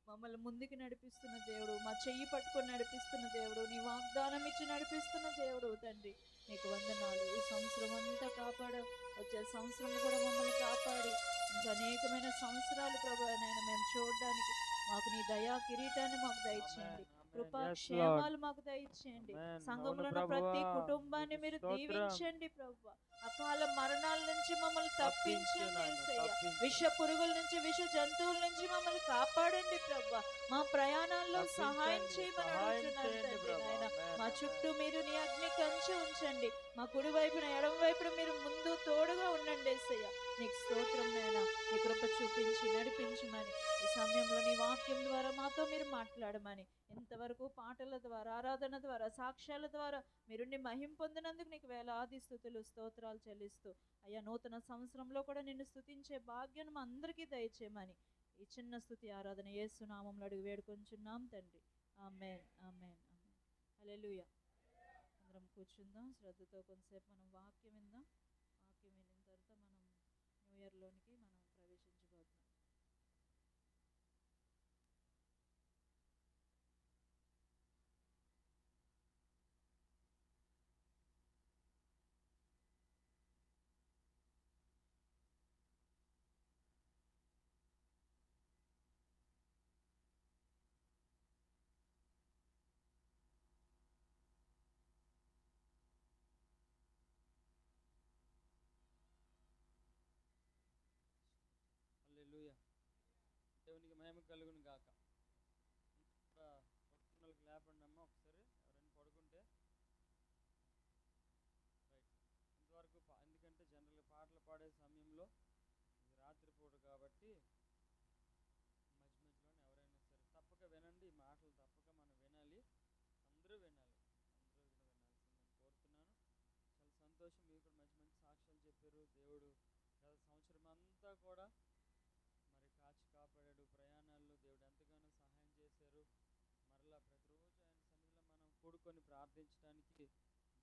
Speaker 3: మమ్మల్ని ముందుకు నడిపిస్తున్న దేవుడు, మా చెయ్యి పట్టుకొని నడిపిస్తున్న దేవుడు, నీ వాగ్దానం ఇచ్చి నడిపిస్తున్న దేవుడు తండ్రి. నీకు వందనాలు. ఈ సంవత్సరం అంతా కాపాడు, వచ్చే సంవత్సరం కూడా మమ్మల్ని కాపాడి ఇంకా అనేకమైన సంవత్సరాలు ప్రభు నాయన మేము చూడడానికి మాకు నీ దయా కిరీటాన్ని మాకు దయచేయండి. కృపా క్షేమాలు మాకు దయచేయండి. సంఘంలో ఉన్న ప్రతి కుటుంబాన్ని మీరు దీవించండి ప్రభు. అకాల మరణాల నుంచి మమ్మల్ని తప్పించండి యేసయ్య. విష పురుగుల నుంచి, విష జంతువుల నుంచి మమ్మల్ని కాపాడండి ప్రభు. మా ప్రయాణాల్లో సహాయం చేయమని అడుగుతున్నాను తండ్రి నాయన. మా చుట్టూ మీరు నీ అగ్ని కంచి ఉంచండి. మా కుడి వైపున ఎడమ వైపున మీరు ముందు తోడుగా ఉండండి యేసయ్య. నీకు స్తోత్రం నాయన. నీ కృప చూపించి నడిపించమని ఈ సమయంలో నీ వాక్యం ద్వారా మాతో మీరు మాట్లాడమని, ఇంతవరకు పాటల ద్వారా, ఆరాధన ద్వారా, సాక్ష్యాల ద్వారా మీరు మహిమ పొందినందుకు నీకు వేలాది స్తుతులు స్తోత్రాలు చెల్లిస్తూ అయ్యా నూతన సంవత్సరంలో కూడా నిన్ను స్తుతించే భాగ్యం మా అందరికీ దయచేయమని ఈ చిన్న స్తుతి ఆరాధన యేసు నామములో అడిగి వేడుకొంచున్నాం తండ్రి. ఆమేన్, ఆమేన్, ఆమేన్. హల్లెలూయా. అందరం కూర్చుందాం. శ్రద్ధతో కొంతసేపు మనం వాక్యం విందాం. వాక్యం విన్న తర్వాత మనం న్యూ ఇయర్లోనికి మనం ప్రవేశించబోతున్నాం.
Speaker 8: హల్లెలూయా. దేవునికి మహిమ కలుగును గాక. పడుకున్నోళ్ళకి లేపండి అమ్మ ఒకసారి, ఎవరైనా పడుకుంటే రైట్. ఇంతవరకు ఎందుకంటే జనరల్గా పాటలు పాడే సమయంలో ఇది రాత్రిపూట కాబట్టి మధ్య మధ్యలోనే ఎవరైనా సరే తప్పక వినండి. ఈ మాటలు తప్పక మనం వినాలి, అందరూ వినాలి, అందరూ కూడా వినాల్సిందని కోరుతున్నాను. చాలా సంతోషం. మీరు కూడా మంచి మంచి సాక్ష్యాలు చెప్పారు. దేవుడు గత సంవత్సరం అంతా కూడా మరి కాచి కాపాడాడు. ప్రయాణాల్లో దేవుడు ఎంతగానో సహాయం చేశారు. మరలా ప్రతిరోజు ఆయన సన్నిధిలో మనం కూడుకొని ప్రార్థించడానికి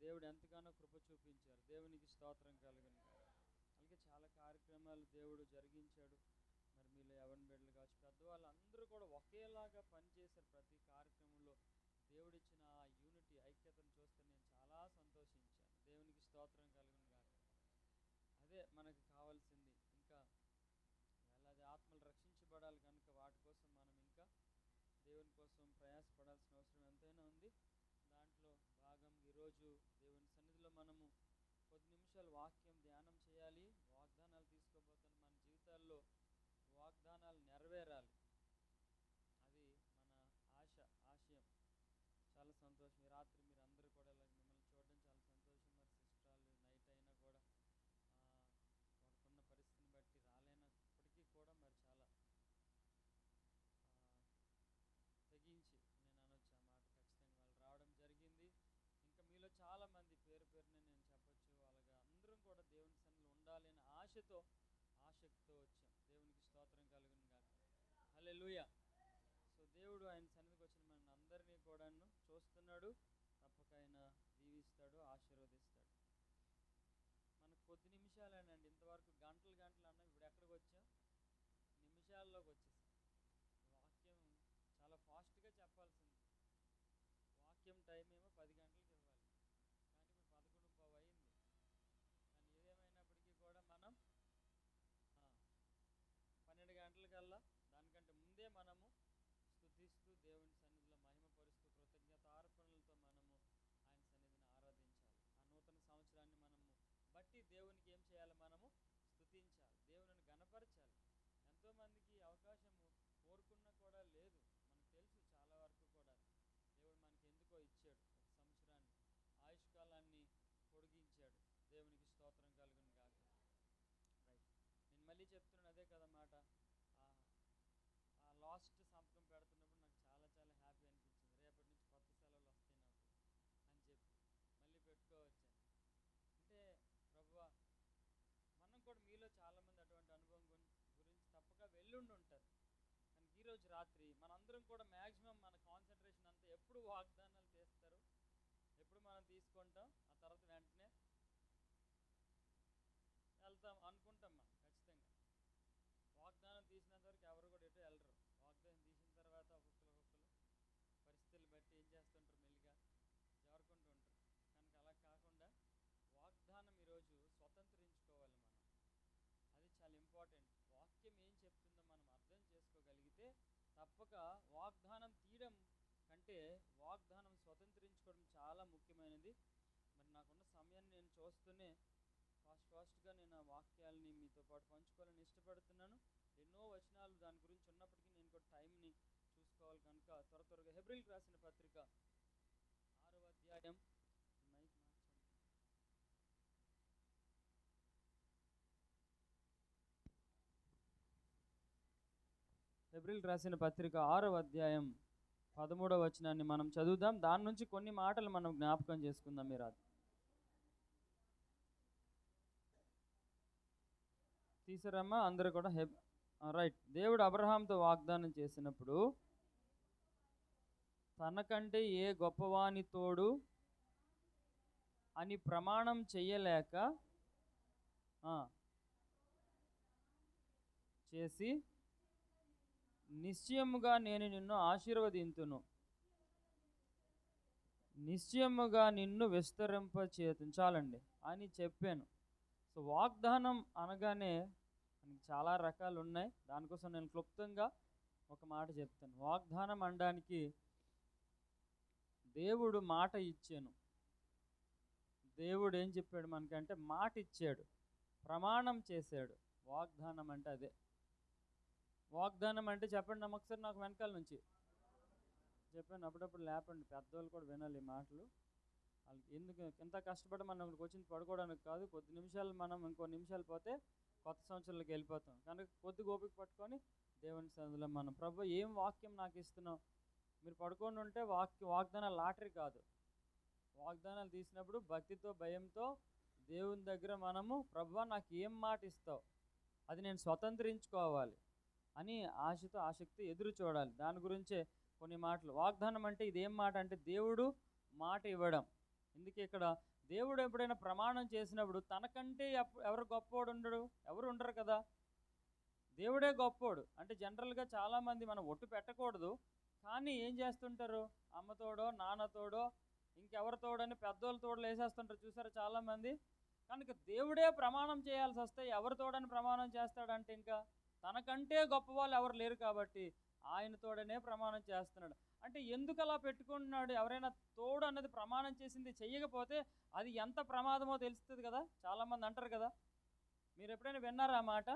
Speaker 8: దేవుడు ఎంతగానో కృప చూపించారు. దేవునికి స్తోత్రం కలుగును. అలాగే చాలా కార్యక్రమాలు దేవుడు జరిగించాడు. మరి మీలో యవ్వన బిడ్డలు కావచ్చు, పెద్దవాళ్ళు అందరూ కూడా ఒకేలాగా పనిచేశారు. ప్రతి కార్యక్రమంలో దేవుడిచ్చిన ఆ యూనిటీ, ఐక్యతను చూస్తే నేను చాలా సంతోషించాను. దేవునికి స్తోత్రం కలుగును గాక. అదే మనకు కావాల్సింది. ఇంకా వేలాది ఆత్మలు రక్షించబడాలి కనుక వాటి కోసం మనం ఇంకా దేవుని కోసం ప్రయాసపడాల్సిన అవసరం ఎంతైనా ఉంది. దాంట్లో భాగం ఈరోజు దేవుని సన్నిధిలో మనము కొద్ది నిమిషాలు వాక్యం ధ్యానం చేయాలి. వాగ్దానాలు తీసుకోబోతున్న మన జీవితాల్లో వాగ్దానాలు నెరవేరాలి. అది మన ఆశయం. చాలా సంతోషం. ఈ రాత్రి మీరు అందరూ కూడా ఇలా మిమ్మల్ని చూడడం చాలా సంతోషం. మరి సిస్టరాలు నైట్ అయినా కూడా వాడుకున్న పరిస్థితిని బట్టి రాలేనప్పటికీ కూడా మరి చాలా తెగించి నేను అనొచ్చు ఆ మాట. ఖచ్చితంగా వాళ్ళు రావడం జరిగింది. ఇంకా మీలో చాలామంది పేరు పేరునే నేను చెప్పొచ్చు. అలాగా అందరం కూడా దేవుని సన్నిధిలో ఉండాలి అనే ఆశక్తితో వచ్చాం. దేవునికి స్తోత్రం కలుగును గాక. హల్లెలూయా. సో దేవుడు ఆయన సన్నిధికి వచ్చిన మన అందరినీ కూడాను చూస్తున్నాడు. తప్పక ఆయన దీవిస్తాడు, ఆశీర్వదిస్తాడు. మనకు కొద్ది నిమిషాలేనండి. ఇంతవరకు గంటలు అన్నాం. ఇప్పుడు ఎక్కడికి వచ్చాం? నిమిషాల్లోకి వచ్చేసాం. వాక్యం చాలా ఫాస్ట్గా చెప్పాల్సింది. వాక్యం టైం ఏమో 10 గంటలకు ఇవ్వాలి, కానీ ఇప్పుడు 11:15 అయింది. కానీ ఏదేమైనప్పటికీ కూడా మనం 12 గంటలకల్లా దానికంటే ముందే మనము స్తుతిస్తూ దేవుని సన్నిధిలో మహిమపరుస్తూ కృతజ్ఞతార్పణలతో మనము ఆయన సన్నిధిని ఆరాధించాలి. ఆ నూతన సంవత్సరాన్ని మనము బట్టి దేవునికి ఏం చేయాలి? మనము స్తుతించాలి, దేవుని గణపరచాలి. ఎంతోమందికి అవకాశము కోరుకున్నా కూడా లేదు. మనకు తెలుసు చాలా వరకు కూడా దేవుడు మనకి ఎందుకో ఇచ్చాడు, ఒక సంవత్సరాన్ని ఆయుష్కాలాన్ని పొడిగించాడు. దేవునికి స్తోత్రం కలుగును గాక. రైట్, నేను మళ్ళీ చెప్తున్నాను అదే కదా మాట. ఆ లాస్ట్ సంతకం పెడుతున్నప్పుడు నాకు చాలా చాలా హ్యాపీ అనిపించింది. రేపటి నుంచి కొత్త సెలవులు వస్తాయి నాకు అని చెప్పి మళ్ళీ పెట్టుకోవచ్చాను. అంటే ప్రభువా, మనం కూడా మీలో చాలామంది అటువంటి అనుభవం గురించి తప్పక వెళ్ళుండి ఉంటారు. కానీ ఈరోజు రాత్రి మనందరం కూడా మ్యాక్సిమం మన కాన్సన్ట్రేషన్ అంతా ఎప్పుడు వాగ్దానాలు తీస్తారు, ఎప్పుడు మనం తీసుకుంటాం, ఆ తర్వాత వెంటనే వెళ్తాం అనుకుంటాం. మనం ఖచ్చితంగా వాగ్దానం తీసినంత వరకు ఎవరు కూడా ఎటు వెళ్ళరు. వాగ్దానం తీసిన తర్వాత ఒక్కొక్కరు పరిస్థితులు బట్టి ఏం చేస్తుంటారు, మెల్లిగా జారుకుంటూ ఉంటారు. కనుక అలా కాకుండా వాగ్దానం ఈరోజు స్వతంత్రించుకోవాలి మనం. అది చాలా ఇంపార్టెంట్. వాక్యం ఏం చెప్తుందో మనం అర్థం చేసుకోగలిగితే తప్పక వాగ్దానం తీయడం కంటే వాగ్దానం స్వతంత్రించుకోవడం చాలా ముఖ్యమైనది. మరి నాకున్న సమయాన్ని నేను చూస్తూనే ఫాస్ట్గా నేను ఆ వాక్యాలని మీతో పాటు పంచుకోవాలని ఇష్టపడుతున్నాను. ఎన్నో వచనాలు దాని గురించి ఉన్నప్పటికీ నేను కూడా టైంని చూసుకోవాలి కనుక త్వరగా హెబ్రీయులకు రాసిన పత్రిక 6వ అధ్యాయం, మైక్ మార్చండి. హెబ్రీయులకు రాసిన పత్రిక 6వ అధ్యాయం 13వ వచనాన్ని మనం చదువుదాం. దాని నుంచి కొన్ని మాటలు మనం జ్ఞాపకం చేసుకుందాం. మీరు అది తీసారమ్మా అందరూ కూడా? రైట్. దేవుడు అబ్రహాంతో వాగ్దానం చేసినప్పుడు తనకంటే ఏ గొప్పవాని తోడు అని ప్రమాణం చెయ్యలేక చేసి నిశ్చయముగా నేను నిన్ను ఆశీర్వదింతును, నిశ్చయముగా నిన్ను విస్తరింపచేతును, చాలండి అని చెప్పాను. సో వాగ్దానం అనగానే మనకి చాలా రకాలు ఉన్నాయి. దానికోసం నేను క్లుప్తంగా ఒక మాట చెప్తాను. వాగ్దానం అనడానికి దేవుడు మాట ఇచ్చాను. దేవుడు ఏం చెప్పాడు మనకంటే మాట ఇచ్చాడు, ప్రమాణం చేశాడు. వాగ్దానం అంటే అదే. వాగ్దానం అంటే చెప్పండి అమ్మ ఒకసారి నాకు వెనకాల నుంచి చెప్పాను. అప్పుడప్పుడు లేపండి, పెద్దవాళ్ళు కూడా వినాలి ఈ మాటలు. వాళ్ళకి ఎందుకు ఎంత కష్టపడి మనం ఇక్కడికి వచ్చింది పడుకోవడానికి కాదు. కొద్ది నిమిషాలు మనం ఇంకో నిమిషాలు పోతే కొత్త సంవత్సరాలకు వెళ్ళిపోతాం. కనుక కొద్ది ఓపిక పట్టుకొని దేవుని సన్నిధిలో మనం, ప్రభు ఏం వాక్యం నాకు ఇస్తున్నావు? మీరు పడుకొని ఉంటే వాగ్దానాలు లాటరీ కాదు. వాగ్దానాలు తీసినప్పుడు భక్తితో భయంతో దేవుని దగ్గర మనము, ప్రభువా నాకు ఏం మాట ఇస్తావు, అది నేను స్వతంత్రించుకోవాలి అని ఆశతో ఆసక్తి ఎదురు చూడాలి. దాని గురించే కొన్ని మాటలు. వాగ్దానం అంటే ఇదేం మాట అంటే దేవుడు మాట ఇవ్వడం. ఎందుకు ఇక్కడ దేవుడు ఎప్పుడైనా ప్రమాణం చేసినప్పుడు తనకంటే ఎవరు గొప్పోడు ఉండడు? ఎవరు ఉండరు కదా, దేవుడే గొప్పోడు. అంటే జనరల్గా చాలామంది మనం ఒట్టు పెట్టకూడదు, కానీ ఏం చేస్తుంటారు, అమ్మతోడో నాన్నతోడో ఇంకెవరితోడని పెద్దోళ్ళ తోడలు వేసేస్తుంటారు చూసారా చాలామంది. కనుక దేవుడే ప్రమాణం చేయాల్సి వస్తే ఎవరితోడని ప్రమాణం చేస్తాడంటే ఇంకా తనకంటే గొప్ప వాళ్ళు ఎవరు లేరు కాబట్టి ఆయనతోడనే ప్రమాణం చేస్తున్నాడు. అంటే ఎందుకు అలా పెట్టుకుంటున్నాడు? ఎవరైనా తోడు అన్నది ప్రమాణం చేసింది చెయ్యకపోతే అది ఎంత ప్రమాదమో తెలుస్తుంది కదా. చాలామంది అంటారు కదా, మీరు ఎప్పుడైనా విన్నారా ఆ మాట?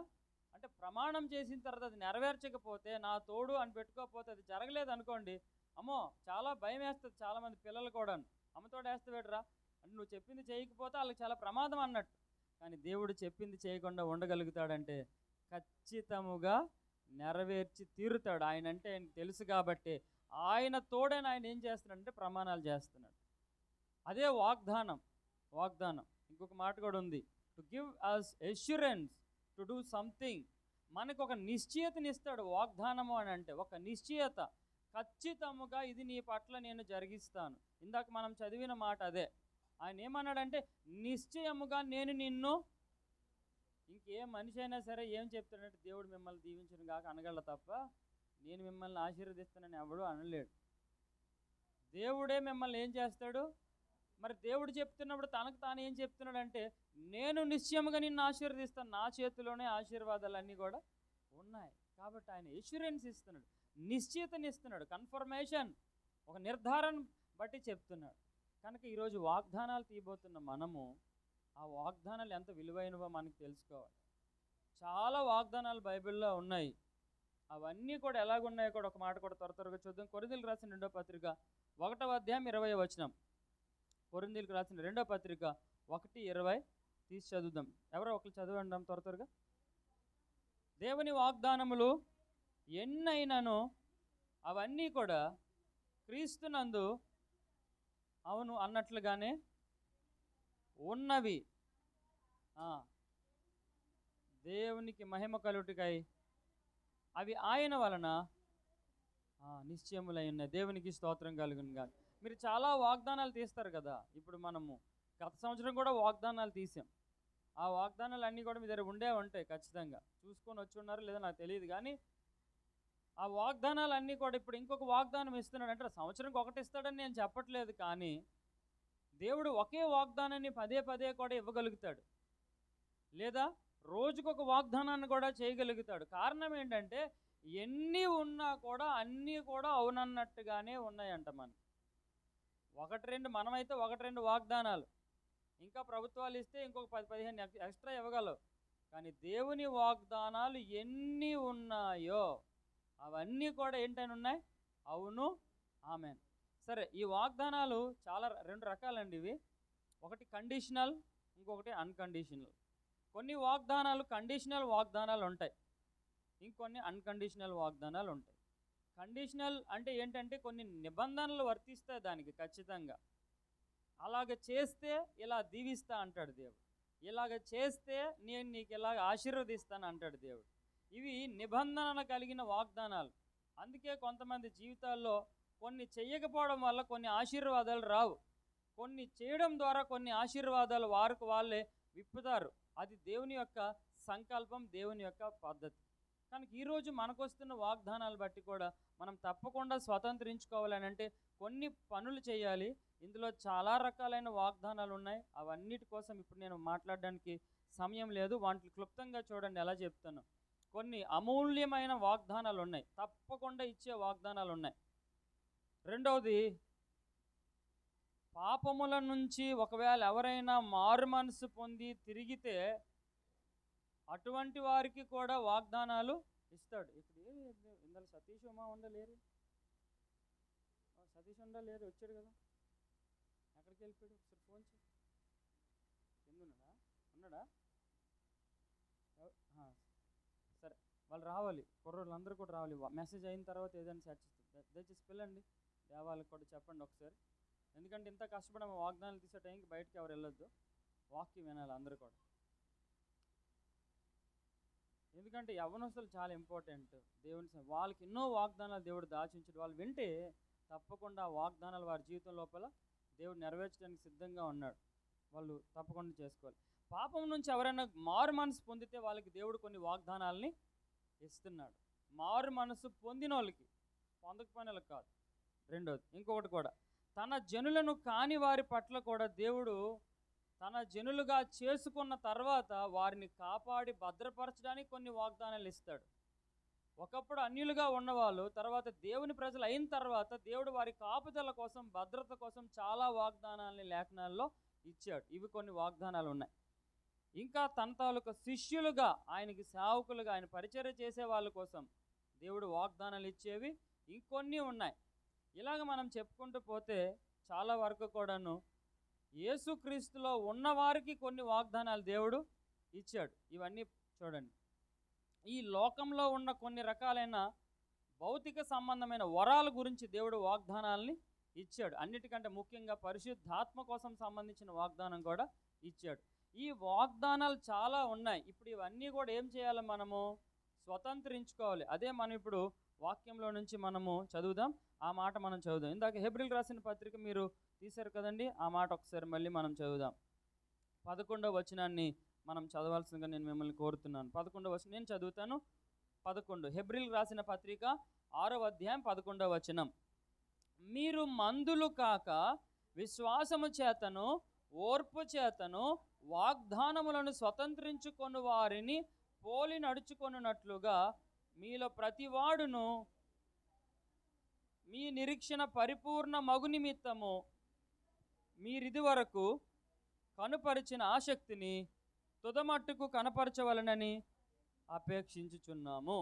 Speaker 8: అంటే ప్రమాణం చేసిన తర్వాత అది నెరవేర్చకపోతే, నా తోడు అని పెట్టుకోకపోతే, అది జరగలేదు అనుకోండి, అమ్మో చాలా భయం వేస్తుంది చాలామంది పిల్లలు కూడా. అమ్మతోడు వేస్తే పెట్టరా అంటే నువ్వు చెప్పింది చేయకపోతే వాళ్ళకి చాలా ప్రమాదం అన్నట్టు. కానీ దేవుడు చెప్పింది చేయకుండా ఉండగలుగుతాడంటే ఖచ్చితముగా నెరవేర్చి తీరుతాడు. ఆయన అంటే ఆయనకు తెలుసు కాబట్టి ఆయన తోడని ఆయన ఏం చేస్తున్నాడంటే ప్రమాణాలు చేస్తున్నాడు. అదే వాగ్దానం. వాగ్దానం ఇంకొక మాట కూడా ఉంది, to give us assurance to do something. మనకు ఒక నిశ్చయతనిస్తాడు వాగ్దానము అని అంటే, ఒక నిశ్చయత, ఖచ్చితముగా ఇది నీ పట్ల నేను జరిగిస్తాను. ఇందాక మనం చదివిన మాట అదే. ఆయన ఏమన్నాడంటే నిశ్చయముగా నేను నిన్ను, ఇంకే మనిషి అయినా సరే ఏం చెప్తాడంటే దేవుడు మిమ్మల్ని దీవించను కాక అనగల తప్ప నేను మిమ్మల్ని ఆశీర్వదిస్తానని ఎవడు అనలేడు. దేవుడే మిమ్మల్ని ఏం చేస్తాడు? మరి దేవుడు చెప్తున్నప్పుడు తనకు తాను ఏం చెప్తున్నాడంటే, నేను నిశ్చయముగా నిన్ను ఆశీర్వదిస్తాను, నా చేతిలోనే ఆశీర్వాదాలన్నీ కూడా ఉన్నాయి. కాబట్టి ఆయన ఎష్యూరెన్స్ ఇస్తున్నాడు, నిశ్చయితనిస్తున్నాడు, కన్ఫర్మేషన్, ఒక నిర్ధారణ బట్టి చెప్తున్నాడు. కనుక ఈరోజు వాగ్దానాలు తీయబోతున్న మనము ఆ వాగ్దానాలు ఎంత విలువైనవో మనకు తెలుసుకోవాలి. చాలా వాగ్దానాలు బైబిల్లో ఉన్నాయి. అవన్నీ కూడా ఎలాగున్నాయో కూడా ఒక మాట కూడా త్వరగా చూద్దాం. కొరింథీయులకు రాసిన 2వ పత్రిక 1వ అధ్యాయం 20వ వచనం. కొరింథీయులకు రాసిన 2వ పత్రిక 1:20 తీసి చదువుదాం. ఎవరో ఒకరు చదవండి త్వరగా. దేవుని వాగ్దానములు ఎన్నైనాను అవన్నీ కూడా క్రీస్తునందు అవును అన్నట్లుగానే ఉన్నవి. దేవునికి మహిమ కలుగుటకై అవి ఆయన వలన నిశ్చయములై ఉన్నాయి. దేవునికి స్తోత్రం కలుగును గాక. మీరు చాలా వాగ్దానాలు తీస్తారు కదా. ఇప్పుడు మనము గత సంవత్సరం కూడా వాగ్దానాలు తీసాం. ఆ వాగ్దానాలు అన్నీ కూడా మీ దగ్గర ఉండే ఉంటాయి, ఖచ్చితంగా చూసుకొని వచ్చి ఉన్నారు లేదా నాకు తెలియదు. కానీ ఆ వాగ్దానాలు అన్నీ కూడా ఇప్పుడు ఇంకొక వాగ్దానం ఇస్తున్నాడు. అంటే సంవత్సరంకి ఒకటి ఇస్తాడని నేను చెప్పట్లేదు, కానీ దేవుడు ఒకే వాగ్దానాన్ని పదే పదే కూడా ఇవ్వగలుగుతాడు, లేదా రోజుకొక వాగ్దానాన్ని కూడా చేయగలుగుతాడు. కారణం ఏంటంటే ఎన్ని ఉన్నా కూడా అన్నీ కూడా అవునన్నట్టుగానే ఉన్నాయంట. మనకి 1-2 మనమైతే 1-2 వాగ్దానాలు, ఇంకా ప్రభుత్వాలు ఇస్తే ఇంకొక 10-15 ఎక్స్ట్రా ఇవ్వగలవు. కానీ దేవుని వాగ్దానాలు ఎన్ని ఉన్నాయో అవన్నీ కూడా ఏంటని ఉన్నాయి? అవును, ఆమేన్. సరే, ఈ వాగ్దానాలు చాలా 2 రకాలండి ఇవి. ఒకటి కండిషనల్, ఇంకొకటి అన్కండిషనల్. కొన్ని వాగ్దానాలు కండిషనల్ వాగ్దానాలు ఉంటాయి, ఇంకొన్ని అన్కండిషనల్ వాగ్దానాలు ఉంటాయి. కండిషనల్ అంటే ఏంటంటే కొన్ని నిబంధనలు వర్తిస్తాయి దానికి ఖచ్చితంగా. అలాగ చేస్తే ఇలా దీవిస్తా అంటాడు దేవుడు, ఇలాగ చేస్తే నేను నీకు ఇలాగ ఆశీర్వదిస్తాను అంటాడు దేవుడు. ఇవి నిబంధన కలిగిన వాగ్దానాలు. అందుకే కొంతమంది జీవితాల్లో కొన్ని చెయ్యకపోవడం వల్ల కొన్ని ఆశీర్వాదాలు రావు, కొన్ని చేయడం ద్వారా కొన్ని ఆశీర్వాదాలు వారికి వాళ్ళే విప్పుతారు. అది దేవుని యొక్క సంకల్పం, దేవుని యొక్క పద్ధతి. కనుక ఈరోజు మనకు వస్తున్న వాగ్దానాలు బట్టి కూడా మనం తప్పకుండా స్వతంత్రించుకోవాలని అంటే కొన్ని పనులు చేయాలి. ఇందులో చాలా రకాలైన వాగ్దానాలు ఉన్నాయి. అవన్నిటి కోసం ఇప్పుడు నేను మాట్లాడడానికి సమయం లేదు. వాటిని క్లుప్తంగా చూడండి ఎలా చెప్తాను. కొన్ని అమూల్యమైన వాగ్దానాలు ఉన్నాయి, తప్పకుండా ఇచ్చే వాగ్దానాలు ఉన్నాయి. రెండవది, పాపముల నుంచి ఒకవేళ ఎవరైనా మారు మనసు పొంది తిరిగితే అటువంటి వారికి కూడా వాగ్దానాలు ఇస్తాడు. ఇప్పుడు ఇందులో సతీష్ ఉమా ఉండలేరు, సతీష్ ఉండలేరు, వచ్చాడు కదా, ఎక్కడికి వెళ్ళిపోయాడు? ఒకసారి ఫోన్ చేయి. ఉన్నాడా? సరే, వాళ్ళు రావాలి, కుర్రోళ్ళు అందరూ కూడా రావాలి. మెసేజ్ అయిన తర్వాత ఏదైనా సెర్చ్ చేస్తుంది. దయచేసి పిల్లండి, దేవాళ్ళకి కూడా చెప్పండి ఒకసారి. ఎందుకంటే ఇంత కష్టపడి వాగ్దానాలు తీసే టైంకి బయటకి ఎవరు వెళ్ళొద్దు, వాక్యం వినాలి అందరూ కూడా. ఎందుకంటే యవ్వనస్తులు చాలా ఇంపార్టెంట్. దేవుని వాళ్ళకి ఎన్నో వాగ్దానాలు దేవుడు దాచించాడు. వాళ్ళు వింటే తప్పకుండా వాగ్దానాలు వారి జీవితం లోపల దేవుడు నెరవేర్చడానికి సిద్ధంగా ఉన్నాడు. వాళ్ళు తప్పకుండా చేసుకోవాలి. పాపం నుంచి ఎవరైనా మారు మనసు పొందితే వాళ్ళకి దేవుడు కొన్ని వాగ్దానాలని ఇస్తున్నాడు. మారు మనసు పొందిన వాళ్ళకి, పొందకపోయిన వాళ్ళకి కాదు. రెండోది, ఇంకొకటి కూడా, తన జనులను కాని వారి పట్ల కూడా దేవుడు తన జనులుగా చేసుకున్న తర్వాత వారిని కాపాడి భద్రపరచడానికి కొన్ని వాగ్దానాలు ఇస్తాడు. ఒకప్పుడు అన్యులుగా ఉన్నవాళ్ళు తర్వాత దేవుని ప్రజలు అయిన తర్వాత దేవుడు వారి కాపుదల కోసం, భద్రత కోసం చాలా వాగ్దానాలని లేఖనాల్లో ఇచ్చాడు. ఇవి కొన్ని వాగ్దానాలు ఉన్నాయి. ఇంకా తన తాలూకు శిష్యులుగా, ఆయనకి సేవకులుగా, ఆయన పరిచర్య చేసే వాళ్ళ కోసం దేవుడు వాగ్దానాలు ఇచ్చేవి ఇంకొన్ని ఉన్నాయి. ఇలాగ మనం చెప్పుకుంటూ పోతే చాలా వరకు కూడాను యేసుక్రీస్తులో ఉన్నవారికి కొన్ని వాగ్దానాలు దేవుడు ఇచ్చాడు. ఇవన్నీ చూడండి. ఈ లోకంలో ఉన్న కొన్ని రకాలైన భౌతిక సంబంధమైన వరాల గురించి దేవుడు వాగ్దానాలని ఇచ్చాడు. అన్నిటికంటే ముఖ్యంగా పరిశుద్ధాత్మ కోసం సంబంధించిన వాగ్దానం కూడా ఇచ్చాడు. ఈ వాగ్దానాలు చాలా ఉన్నాయి. ఇప్పుడు ఇవన్నీ కూడా ఏం చేయాలి? మనము స్వతంత్రించుకోవాలి. అదే మనం ఇప్పుడు వాక్యంలో నుంచి మనము చదువుదాం. ఆ మాట మనం చదువుదాం. ఇందాక హెబ్రీయులకు రాసిన పత్రిక మీరు తీశారు కదండి, ఆ మాట ఒకసారి మళ్ళీ మనం చదువుదాం. 11వ వచనాన్ని మనం చదవాల్సిందిగా నేను మిమ్మల్ని కోరుతున్నాను. 11వ వచనం నేను చదువుతాను. 11 హెబ్రీయులకు రాసిన పత్రిక 6వ అధ్యాయం 11వ వచనం. మీరు మందులు కాక విశ్వాసము చేతను ఓర్పు చేతను వాగ్దానములను స్వతంత్రించుకొని వారిని పోలి నడుచుకొనున్నట్లుగా మీలో ప్రతివాడును మీ నిరీక్షణ పరిపూర్ణ మగు నిమిత్తము మీరిది వరకు కనుపరిచిన ఆసక్తిని తుదమట్టుకు కనపరచవలనని అపేక్షించుచున్నాము.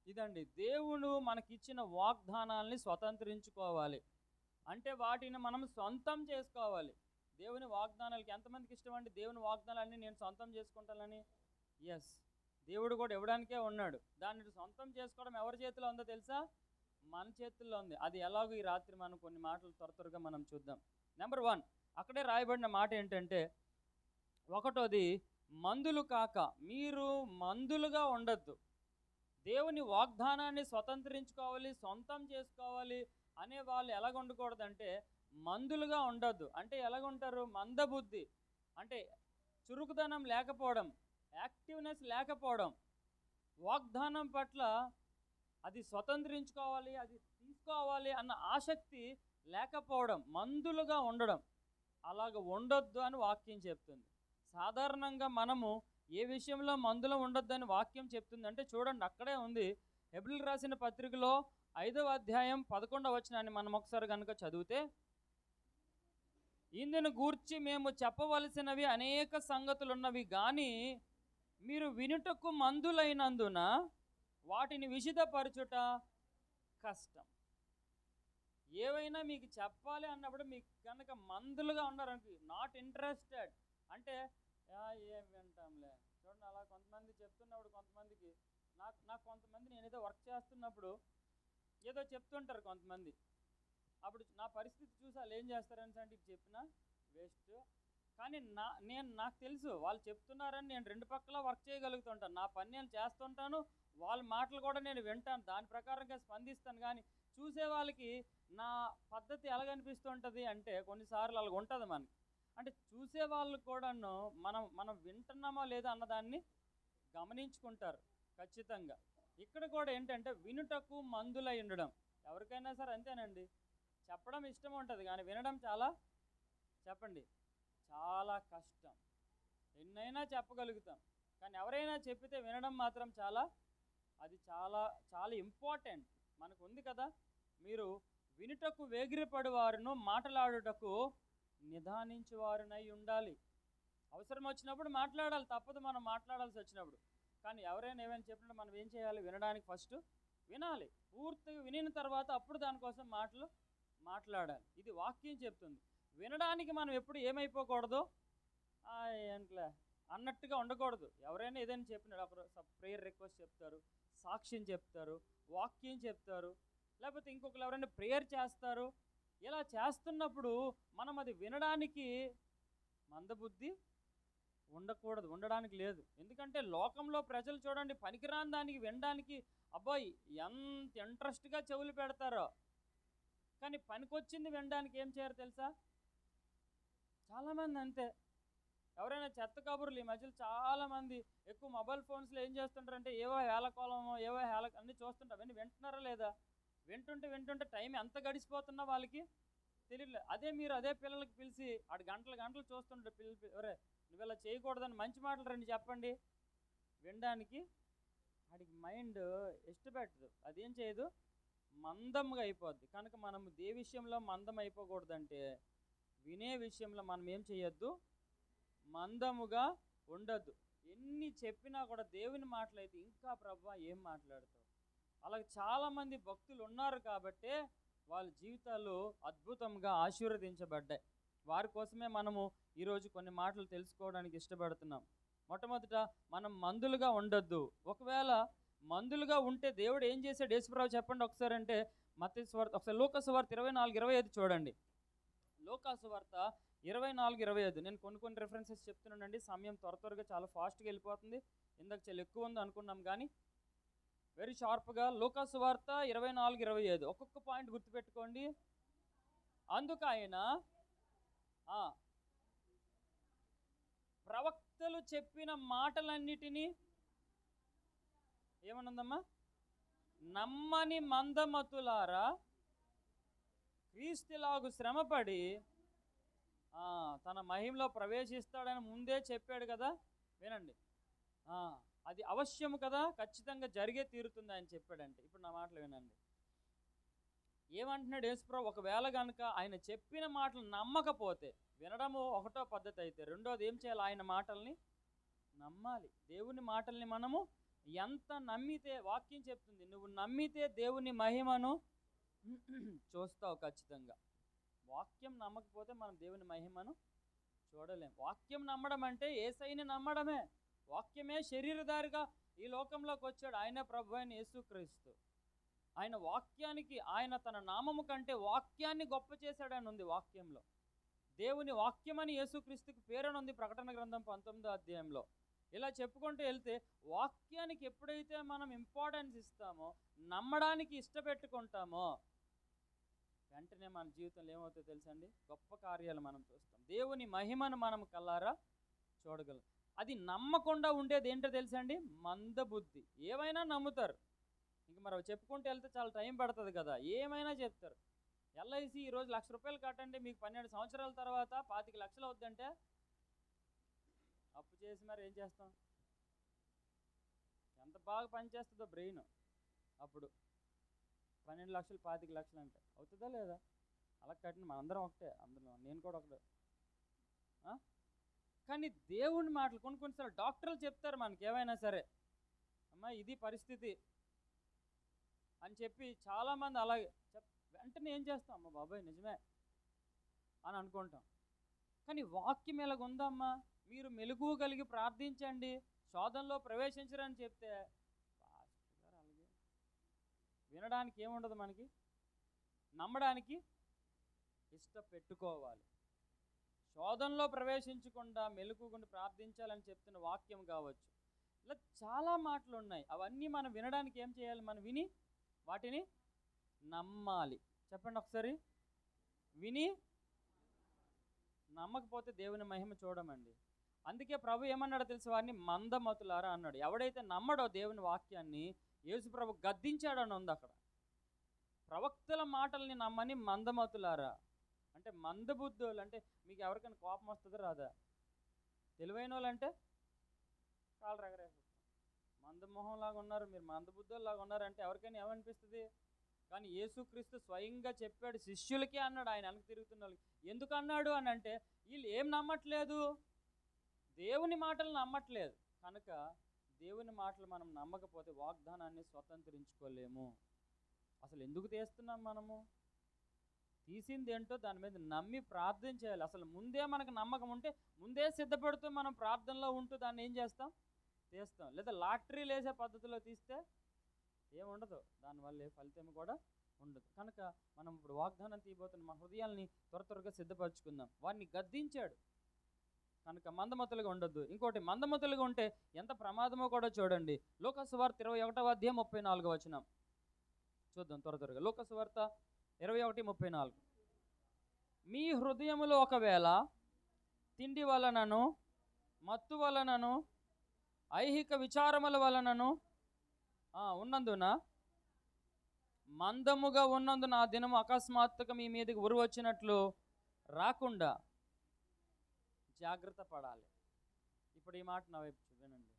Speaker 8: ఇదండి, దేవుడు మనకిచ్చిన వాగ్దానాల్ని స్వతంత్రించుకోవాలి అంటే వాటిని మనం సొంతం చేసుకోవాలి. దేవుని వాగ్దానాలకి ఎంతమందికి ఇష్టం అండి? దేవుని వాగ్దానాలన్నీ నేను సొంతం చేసుకుంటానని. ఎస్, దేవుడు కూడా ఇవ్వడానికే ఉన్నాడు. దాన్ని సొంతం చేసుకోవడం ఎవరి చేతిలో ఉందో తెలుసా? మన చేతుల్లో ఉంది. అది ఎలాగో ఈ రాత్రి మనం కొన్ని మాటలు త్వరగా మనం చూద్దాం. నెంబర్ 1 అక్కడే రాయబడిన మాట ఏంటంటే, ఒకటోది మందులు కాక. మీరు మందులుగా ఉండొద్దు. దేవుని వాగ్దానాన్ని స్వతంత్రించుకోవాలి, సొంతం చేసుకోవాలి అనే వాళ్ళు ఎలాగ ఉండకూడదంటే మందులుగా ఉండొద్దు. అంటే ఎలాగుంటారు? మందబుద్ధి అంటే చురుకుదనం లేకపోవడం, యాక్టివ్నెస్ లేకపోవడం, వాగ్దానం పట్ల అది స్వతంత్రించుకోవాలి, అది తీసుకోవాలి అన్న ఆసక్తి లేకపోవడం, మందులుగా ఉండడం. అలాగ ఉండొద్దు అని వాక్యం చెప్తుంది. సాధారణంగా మనము ఏ విషయంలో మందులో ఉండొద్దు అని వాక్యం చెప్తుంది అంటే చూడండి, అక్కడే ఉంది. హెబ్రీయులకు రాసిన పత్రికలో 5వ అధ్యాయం 11వ వచనాన్ని మనం ఒకసారి కనుక చదివితే, ఇందును గూర్చి మేము చెప్పవలసినవి అనేక సంగతులున్నవి కానీ మీరు వినుటకు మందులైనందున వాటిని విశదపరచుట కష్టం. ఏవైనా మీకు చెప్పాలి అన్నప్పుడు మీకు కనుక మందులుగా ఉన్నారనుకో, నాట్ ఇంట్రెస్టెడ్ అంటే ఏం వింటాంలే. చూడండి, అలా కొంతమంది చెప్తున్నప్పుడు కొంతమందికి నాకు కొంతమంది నేను ఏదో వర్క్ చేస్తున్నప్పుడు ఏదో చెప్తుంటారు కొంతమంది. అప్పుడు నా పరిస్థితి చూసి వాళ్ళు ఏం చేస్తారని అంటే ఇది చెప్పినా వేస్ట్. కానీ నాకు తెలుసు వాళ్ళు చెప్తున్నారని నేను 2 పక్కల వర్క్ చేయగలుగుతుంటాను. నా పని నేను చేస్తుంటాను, వాళ్ళ మాటలు కూడా నేను వింటాను, దాని ప్రకారంగా స్పందిస్తాను. కానీ చూసే వాళ్ళకి నా పద్ధతి ఎలాగనిపిస్తుంటుంది అంటే కొన్నిసార్లు అలాగ ఉంటుంది మనకి. అంటే చూసే వాళ్ళు కూడాను మనం వింటున్నామా లేదా అన్నదాన్ని గమనించుకుంటారు ఖచ్చితంగా. ఇక్కడ కూడా ఏంటంటే వినుటకు మందులై ఉండడం. ఎవరికైనా సరే అంతేనండి, చెప్పడం ఇష్టం ఉంటుంది కానీ వినడం చెప్పండి చాలా కష్టం. ఎన్నైనా చెప్పగలుగుతాం కానీ ఎవరైనా చెప్పితే వినడం మాత్రం అది చాలా చాలా ఇంపార్టెంట్ మనకు ఉంది కదా. మీరు వినుటకు వేగిరపడువారును మాట్లాడుటకు నిదానించువారునై ఉండాలి. అవసరం వచ్చినప్పుడు మాట్లాడాలి, తప్పదు, మనం మాట్లాడాల్సి వచ్చినప్పుడు. కానీ ఎవరైనా ఏమైనా చెప్పినప్పుడు మనం ఏం చేయాలి? వినడానికి ఫస్ట్ వినాలి. పూర్తిగా వినిన తర్వాత అప్పుడు దానికోసం మాట్లాడాలి. ఇది వాక్యం చెప్తుంది. వినడానికి మనం ఎప్పుడు ఏమైపోకూడదు, ఏంట్లే అన్నట్టుగా ఉండకూడదు. ఎవరైనా ఏదైనా చెప్పినాడు, ఒకరు ప్రేయర్ రిక్వెస్ట్ చెప్తారు, సాక్ష్యం చెప్తారు, వాక్యం చెప్తారు, లేకపోతే ఇంకొకరు ఎవరైనా ప్రేయర్ చేస్తారు. ఇలా చేస్తున్నప్పుడు మనం అది వినడానికి మందబుద్ధి ఉండడానికి లేదు. ఎందుకంటే లోకంలో ప్రజలు చూడండి, పనికిరాని దానికి వినడానికి అబ్బాయి ఎంత ఇంట్రెస్ట్గా చెవులు పెడతారో, కానీ పనికొచ్చింది వినడానికి ఏం చేయరు తెలుసా? చాలామంది అంతే. ఎవరైనా చెత్త కబుర్లు ఈ మధ్యలో చాలామంది ఎక్కువ మొబైల్ ఫోన్స్లో ఏం చేస్తుంటారంటే ఏవో హేళకోళమో ఏవో అన్నీ చూస్తుంటారు. అవన్నీ వింటున్నారా లేదా? వింటుంటే టైం ఎంత గడిచిపోతున్నా వాళ్ళకి తెలియట్లేదు. అదే పిల్లలకి పిలిచి ఆడు గంటలు చూస్తుంటారు. ఎవరే నువ్వు ఇలా చేయకూడదని మంచి మాటలు 2 చెప్పండి, వినడానికి వాడికి మైండ్ ఇష్టపెట్టదు, అదేం చేయదు, మందంగా అయిపోద్ది. కనుక మనం ఏ విషయంలో మందం అయిపోకూడదంటే వినే విషయంలో మనం ఏం చేయొద్దు, మందముగా ఉండొద్దు. ఎన్ని చెప్పినా కూడా దేవుని మాటలైతే ఇంకా ప్రభువా ఏం మాట్లాడతావు. అలాగే చాలామంది భక్తులు ఉన్నారు కాబట్టే వాళ్ళ జీవితాలు అద్భుతంగా ఆశీర్వదించబడ్డాయి. వారి కోసమే మనము ఈరోజు కొన్ని మాటలు తెలుసుకోవడానికి ఇష్టపడుతున్నాం. మొట్టమొదట మనం మందులుగా ఉండొద్దు. ఒకవేళ మందులుగా ఉంటే దేవుడు ఏం చేశాడు యేసుప్రభు చెప్పండి ఒకసారి అంటే మత్తయి సువార్త, ఒకసారి లూకా సువార్త 24:25 చూడండి. లూకా సువార్త 24:25. నేను కొన్ని రెఫరెన్సెస్ చెప్తున్నానండి, సమయం త్వరగా చాలా ఫాస్ట్గా వెళ్ళిపోతుంది. ఇందాక చాలా ఎక్కువ ఉంది అనుకున్నాం కానీ వెరీ షార్ప్గా లూకా సువార్త 24:25 ఒక్కొక్క పాయింట్ గుర్తుపెట్టుకోండి. అందుకు ఆయన ప్రవక్తలు చెప్పిన మాటలన్నిటినీ ఏమనుందమ్మా? నమ్మని మందమతులారా క్రీస్తులాగు శ్రమపడి తన మహిమలో ప్రవేశిస్తాడని ముందే చెప్పాడు కదా. వినండి, అది అవశ్యము కదా, ఖచ్చితంగా జరిగే తీరుతుంది ఆయన చెప్పాడంటే. ఇప్పుడు నా మాటలు వినండి. ఏమంటున్నాడు యేసుప్రభు? ఒకవేళ కనుక ఆయన చెప్పిన మాటలు నమ్మకపోతే, వినడము ఒకటో పద్ధతి అయితే, రెండోది ఏం చేయాలి? ఆయన మాటల్ని నమ్మాలి. దేవుని మాటల్ని మనము ఎంత నమ్మితే, వాక్యం చెప్తుంది, నువ్వు నమ్మితే దేవుని మహిమను చూస్తావు ఖచ్చితంగా. వాక్యం నమ్మకపోతే మనం దేవుని మహిమను చూడలేం. వాక్యం నమ్మడం అంటే యేసయ్యని నమ్మడమే. వాక్యమే శరీరధారిగా ఈ లోకంలోకి వచ్చాడు. ఆయన ప్రభు అయిన యేసుక్రీస్తు. ఆయన వాక్యానికి, ఆయన తన నామము కంటే వాక్యాన్ని గొప్ప చేశాడని ఉంది వాక్యంలో. దేవుని వాక్యమని యేసుక్రీస్తుకి పేరునుంది ప్రకటన గ్రంథం 19వ అధ్యాయంలో. ఇలా చెప్పుకుంటూ వెళ్తే వాక్యానికి ఎప్పుడైతే మనం ఇంపార్టెన్స్ ఇస్తామో, నమ్మడానికి ఇష్టపెట్టుకుంటామో, వెంటనే మన జీవితంలో ఏమవుతుందో తెలుసండి? గొప్ప కార్యాలు మనం చూస్తాం. దేవుని మహిమను మనం కల్లారా చూడగలం. అది నమ్మకుండా ఉండేది ఏంటో తెలుసండి? మందబుద్ధి. ఏమైనా నమ్ముతారు. ఇంక మరి చెప్పుకుంటూ వెళ్తే చాలా టైం పడుతుంది కదా, ఏమైనా చెప్తారు. ఎల్ఐసి ఈరోజు ₹1,00,000 కట్టండి, మీకు 12 సంవత్సరాల తర్వాత 25 లక్షలు అవుద్దంటే అప్పు చేసి మరి ఏం చేస్తాం? ఎంత బాగా పనిచేస్తుందో బ్రెయిన్. అప్పుడు 12 లక్షలు 25 లక్షలు అంటే అవుతుందా లేదా? అలా కట్టిన మనందరం ఒకటే, అందులో నేను కూడా ఒకటే. కానీ దేవుని మాటలు కొన్నిసార్లు డాక్టర్లు చెప్తారు మనకి ఏమైనా సరే, అమ్మా ఇది పరిస్థితి అని చెప్పి చాలామంది అలాగే వెంటనే ఏం చేస్తాం? అమ్మ బాబాయ్ నిజమే అని అనుకుంటాం. కానీ వాక్యం ఎలాగ ఉందమ్మా, మీరు మెలుగు కలిగి ప్రార్థించండి, శోధనలో ప్రవేశించరని చెప్తే పాస్టర్ గారు అలాగే వినడానికి ఏముండదు, మనకి నమ్మడానికి ఇష్టపెట్టుకోవాలి. శోధనలో ప్రవేశించకుండా మెలుగుకుండా ప్రార్థించాలని చెప్తున్న వాక్యం కావచ్చు. ఇలా చాలా మాటలు ఉన్నాయి. అవన్నీ మనం వినడానికి ఏం చేయాలి? మనం విని వాటిని నమ్మాలి. చెప్పండి ఒకసారి. విని నమ్మకపోతే దేవుని మహిమ చూడమండి. అందుకే ప్రభు ఏమన్నాడో తెలుసు? వారిని మందమతులారా అన్నాడు. ఎవడైతే నమ్మడో దేవుని వాక్యాన్ని యేసు ప్రభు గద్దించాడని ఉంది అక్కడ. ప్రవక్తల మాటల్ని నమ్మని మందమతులారా అంటే మందబుద్ధులు. అంటే మీకు ఎవరికైనా కోపం వస్తుందో రాదా? తెలివైన వాళ్ళు అంటే కాళ్ళు రగరేస్తారు. మందమోహంలాగా ఉన్నారు మీరు, మందబుద్ధుల్లాగా ఉన్నారంటే ఎవరికైనా ఏమనిపిస్తుంది? కానీ యేసుక్రీస్తు స్వయంగా చెప్పాడు శిష్యులకే అన్నాడు, ఆయన వెనక్కి తిరుగుతున్న వాళ్ళకి. ఎందుకు అన్నాడు అని అంటే, వీళ్ళు ఏం నమ్మట్లేదు, దేవుని మాటలు నమ్మట్లేదు కనుక. దేవుని మాటలు మనం నమ్మకపోతే వాగ్దానాన్ని స్వతంత్రించుకోలేము. అసలు ఎందుకు తీస్తున్నాం? మనము తీసింది ఏంటో దాని మీద నమ్మి ప్రార్థన చేయాలి. అసలు ముందే మనకు నమ్మకం ఉంటే ముందే సిద్ధపడుతూ మనం ప్రార్థనలో ఉంటూ దాన్ని ఏం చేస్తాం? తీస్తాం. లేదా లాటరీలు వేసే పద్ధతిలో తీస్తే ఏముండదు, దానివల్ల ఫలితం కూడా ఉండదు. కనుక మనం ఇప్పుడు వాగ్దానం తీయబోతున్న మన హృదయాల్ని త్వరగా సిద్ధపరచుకుందాం. వారిని గద్దించాడు కనుక మందమతులుగా ఉండొద్దు. ఇంకోటి, మందమతులుగా ఉంటే ఎంత ప్రమాదమో కూడా చూడండి. లోకసువార్త 21వ అధ్యాయం 34వ వచనం చూద్దాం త్వరగా. లోకసువార్త 21:34. మీ హృదయములో ఒకవేళ తిండి వలనను, మత్తు వలనను, ఐహిక విచారముల వలనను ఉన్నందున, మందముగా ఉన్నందున ఆ దినము అకస్మాత్తుగా మీ మీదకి ఉరువచ్చినట్లు రాకుండా జాగ్రత్త పడాలి. ఇప్పుడు ఈ మాట నా వైపు వినండి.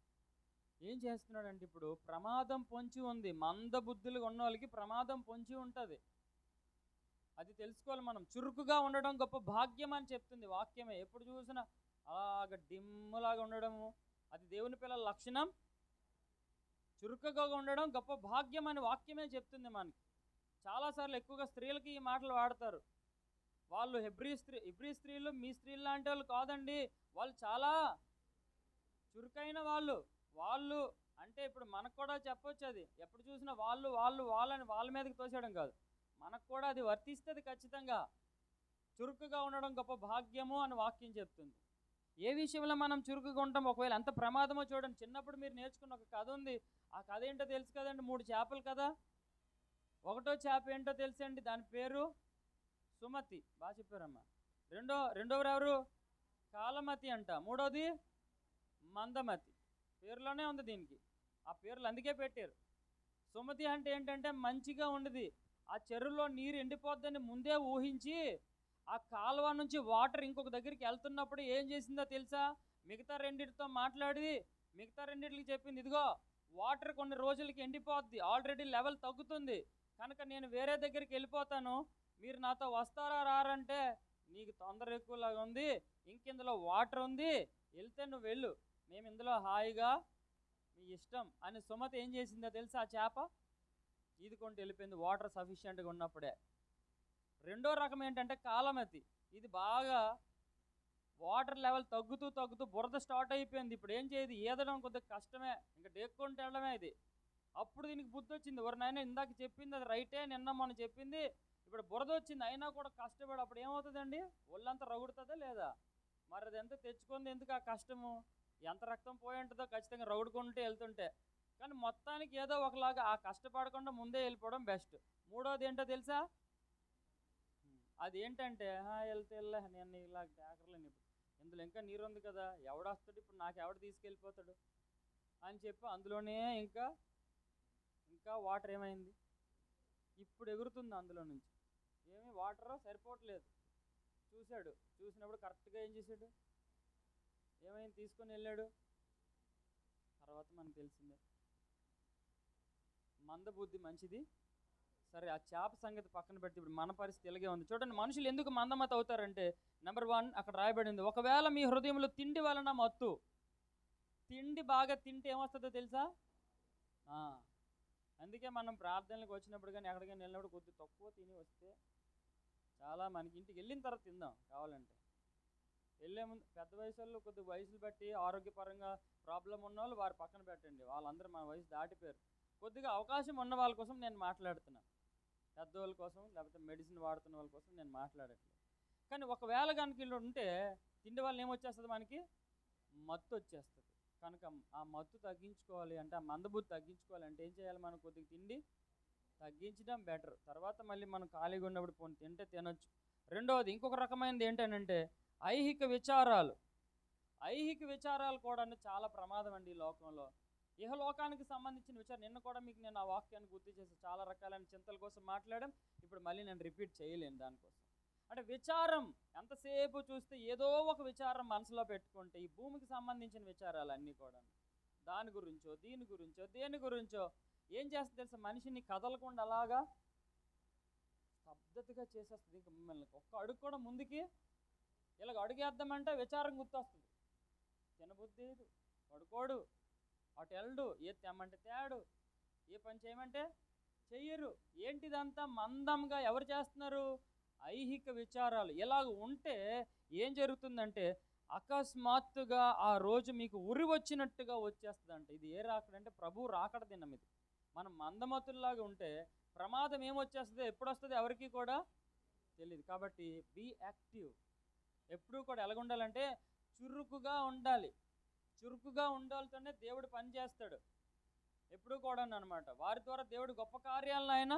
Speaker 8: ఏం చేస్తున్నాడంటే, ఇప్పుడు ప్రమాదం పొంచి ఉంది. మందబుద్ధులుగా ఉన్న వాళ్ళకి ప్రమాదం పొంచి ఉంటుంది. అది తెలుసుకోవాలి మనం. చురుకుగా ఉండడం గొప్ప భాగ్యం అని చెప్తుంది వాక్యమే. ఎప్పుడు చూసినా అలాగ డిమ్ములాగా ఉండడము అది దేవుని పిల్లల లక్షణం. చురుకుగా ఉండడం గొప్ప భాగ్యం అని వాక్యమే చెప్తుంది మనకి. చాలాసార్లు ఎక్కువగా స్త్రీలకి ఈ మాటలు వాడతారు. వాళ్ళు హెబ్రీ స్త్రీలు మీ స్త్రీలు లాంటి వాళ్ళు కాదండి, వాళ్ళు చాలా చురుకైన వాళ్ళు అంటే ఇప్పుడు మనకు కూడా చెప్పొచ్చు. అది ఎప్పుడు చూసినా వాళ్ళని వాళ్ళ మీదకి తోసేయడం కాదు, మనకు కూడా అది వర్తిస్తుంది ఖచ్చితంగా. చురుకుగా ఉండడం గొప్ప భాగ్యము అని వాక్యం చెప్తుంది. ఏ విషయంలో మనం చురుకుగా ఉంటాం, ఒకవేళ ఎంత ప్రమాదమో చూడండి. చిన్నప్పుడు మీరు నేర్చుకున్న ఒక కథ ఉంది. ఆ కథ ఏంటో తెలుసు కదండి, 3 చేపలు కదా. ఒకటో చేప ఏంటో తెలుసండి, దాని పేరు సుమతి. బాగా చెప్పారమ్మా. రెండోవారు ఎవరు? కాలమతి అంట. మూడోది మందమతి. పేరులోనే ఉంది దీనికి, ఆ పేర్లు అందుకే పెట్టారు. సుమతి అంటే ఏంటంటే మంచిగా ఉండేది, ఆ చెరువులో నీరు ఎండిపోద్దని ముందే ఊహించి ఆ కాలువ నుంచి వాటర్ ఇంకొక దగ్గరికి వెళ్తున్నప్పుడు ఏం చేసిందో తెలుసా? మిగతా రెండిటితో మాట్లాడి మిగతా రెండిటికి చెప్పింది, ఇదిగో వాటర్ కొన్ని రోజులకి ఎండిపోద్ది, ఆల్రెడీ లెవెల్ తగ్గుతుంది కనుక నేను వేరే దగ్గరికి వెళ్ళిపోతాను, మీరు నాతో వస్తారా రారంటే నీకు తొందర ఎక్కువలాగా ఉంది, ఇంకెందులో వాటర్ ఉంది, వెళ్తే నువ్వు వెళ్ళు, మేము ఇందులో హాయిగా మీ ఇష్టం అని సుమతి ఏం చేసిందో తెలుసా? ఆ చేప ఈదుకుంటూ వెళ్ళిపోయింది వాటర్ సఫిషియెంట్గా ఉన్నప్పుడే. రెండో రకం ఏంటంటే కాలమతి. ఇది బాగా వాటర్ లెవెల్ తగ్గుతూ తగ్గుతూ బురద స్టార్ట్ అయిపోయింది. ఇప్పుడు ఏం చేయదు, ఈదడం కొద్దిగా కష్టమే, ఇంకా డేక్కుంటూ వెళ్ళడమే ఇది. అప్పుడు దీనికి బుద్ధి వచ్చింది, ఎవరి నాయన ఇందాక చెప్పింది అది రైటే, నిన్న మొన్న చెప్పింది, ఇప్పుడు బురద వచ్చింది అయినా కూడా కష్టపడి అప్పుడు ఏమవుతుందండి? ఒళ్ళంతా రగుడుతుందా లేదా? మరి అది ఎంత తెచ్చుకుంది, ఎందుకు ఆ కష్టము? ఎంత రక్తం పోయి ఉంటుందో ఖచ్చితంగా రగుడుకుంటూ వెళ్తుంటే. కానీ మొత్తానికి ఏదో ఒకలాగా ఆ కష్టపడకుండా ముందే వెళ్ళిపోవడం బెస్ట్. మూడోది ఏంటో తెలుసా? అది ఏంటంటే వెళ్తే నేను ఇలా ట్యాకర్లేను, ఇందులో ఇంకా నీరు ఉంది కదా, ఎవడొస్తాడు ఇప్పుడు, నాకు ఎవడు తీసుకెళ్ళిపోతాడు అని చెప్పి అందులోనే ఇంకా ఇంకా వాటర్ ఏమైంది, ఇప్పుడు ఎగురుతుంది అందులో నుంచి. ఏమి వాటర్ సరిపోవట్లేదు. చూశాడు, చూసినప్పుడు కరెక్ట్గా ఏం చేశాడు, ఏమైంది, తీసుకొని వెళ్ళాడు. తర్వాత మనకు తెలిసిందే మందబుద్ధి మంచిది. సరే, ఆ చేప సంగతి పక్కన పెడితే ఇప్పుడు మన పరిస్థితి ఇలాగే ఉంది. చూడండి, మనుషులు ఎందుకు మందమత అవుతారంటే, నెంబర్ 1 అక్కడ రాయబడింది, ఒకవేళ మీ హృదయంలో తిండి వలన మత్తు. తిండి బాగా తింటే ఏమొస్తుందో తెలుసా? అందుకే మనం ప్రార్థనలకు వచ్చినప్పుడు కానీ ఎక్కడికైనా వెళ్ళినప్పుడు కొద్దిగా తక్కువ తిని వస్తే చాలా, మనకి ఇంటికి వెళ్ళిన తర్వాత తిందాం కావాలంటే. వెళ్ళే ముందు పెద్ద వయసు వాళ్ళు కొద్దిగా వయసులు బట్టి ఆరోగ్యపరంగా ప్రాబ్లం ఉన్న వాళ్ళు వారి పక్కన పెట్టండి, వాళ్ళందరూ మన వయసు దాటిపోయారు. కొద్దిగా అవకాశం ఉన్న వాళ్ళ కోసం నేను మాట్లాడుతున్నాను, పెద్దవాళ్ళ కోసం లేకపోతే మెడిసిన్ వాడుతున్న వాళ్ళ కోసం నేను మాట్లాడట్లేదు. కానీ ఒకవేళ కనుక వీళ్ళు ఉంటే తిండి వల్ల ఏమొచ్చేస్తుంది, మనకి మత్తు వచ్చేస్తుంది. కనుక ఆ మత్తు తగ్గించుకోవాలి అంటే, ఆ మందబుద్ధి తగ్గించుకోవాలంటే ఏం చేయాలి? మనం కొద్దిగా తిండి తగ్గించడం బెటర్. తర్వాత మళ్ళీ మనం ఖాళీగా ఉన్నప్పుడు పోనీ తింటే తినొచ్చు. రెండవది ఇంకొక రకమైనది ఏంటంటే ఐహిక విచారాలు. ఐహిక విచారాలు కూడా చాలా ప్రమాదం అండి ఈ లోకంలో. ఇహలోకానికి సంబంధించిన విచారం, నిన్న కూడా మీకు నేను ఆ వాక్యాన్ని గుర్తు చేసి చాలా రకాలైన చింతల కోసం మాట్లాడాం. ఇప్పుడు మళ్ళీ నేను రిపీట్ చేయలేను దానికోసం. అంటే విచారం ఎంతసేపు చూస్తే ఏదో ఒక విచారం మనసులో పెట్టుకుంటే, ఈ భూమికి సంబంధించిన విచారాలు అన్నీ కూడా దాని గురించో దీని గురించో దేని గురించో ఏం చేస్తుంది తెలుసా? మనిషిని కదలకుండా అలాగా స్తబ్దతగా చేసేస్తుంది. ఇంకా మిమ్మల్ని ఒక్క అడుగు కూడా ముందుకి ఇలాగ అడుగేద్దామంటే విచారం గుర్తొస్తుంది. తినబుద్ధి పడుకోడు, అటు వెళ్ళడు, ఏ తెమ్మంటే తేడు, ఏ పని చేయమంటే చెయ్యరు. ఏంటిదంతా మందంగా ఎవరు చేస్తున్నారు? ఐహిక విచారాలు. ఇలాగ ఉంటే ఏం జరుగుతుందంటే అకస్మాత్తుగా ఆ రోజు మీకు ఉరి వచ్చినట్టుగా వచ్చేస్తుందంట. ఇది ఏ రాకడంటే ప్రభు రాకడ దినం ఇది. మనం మందమతుల్లాగా ఉంటే ప్రమాదం ఏమొచ్చేస్తుందో ఎప్పుడు వస్తుందో ఎవరికి కూడా తెలియదు. కాబట్టి బీ యాక్టివ్. ఎప్పుడూ కూడా ఎలాగుండాలంటే చురుకుగా ఉండాలి. చురుకుగా ఉండాలితోనే దేవుడు పని చేస్తాడు ఎప్పుడూ కూడా అనమాట. వారి ద్వారా దేవుడు గొప్ప కార్యాలను ఆయన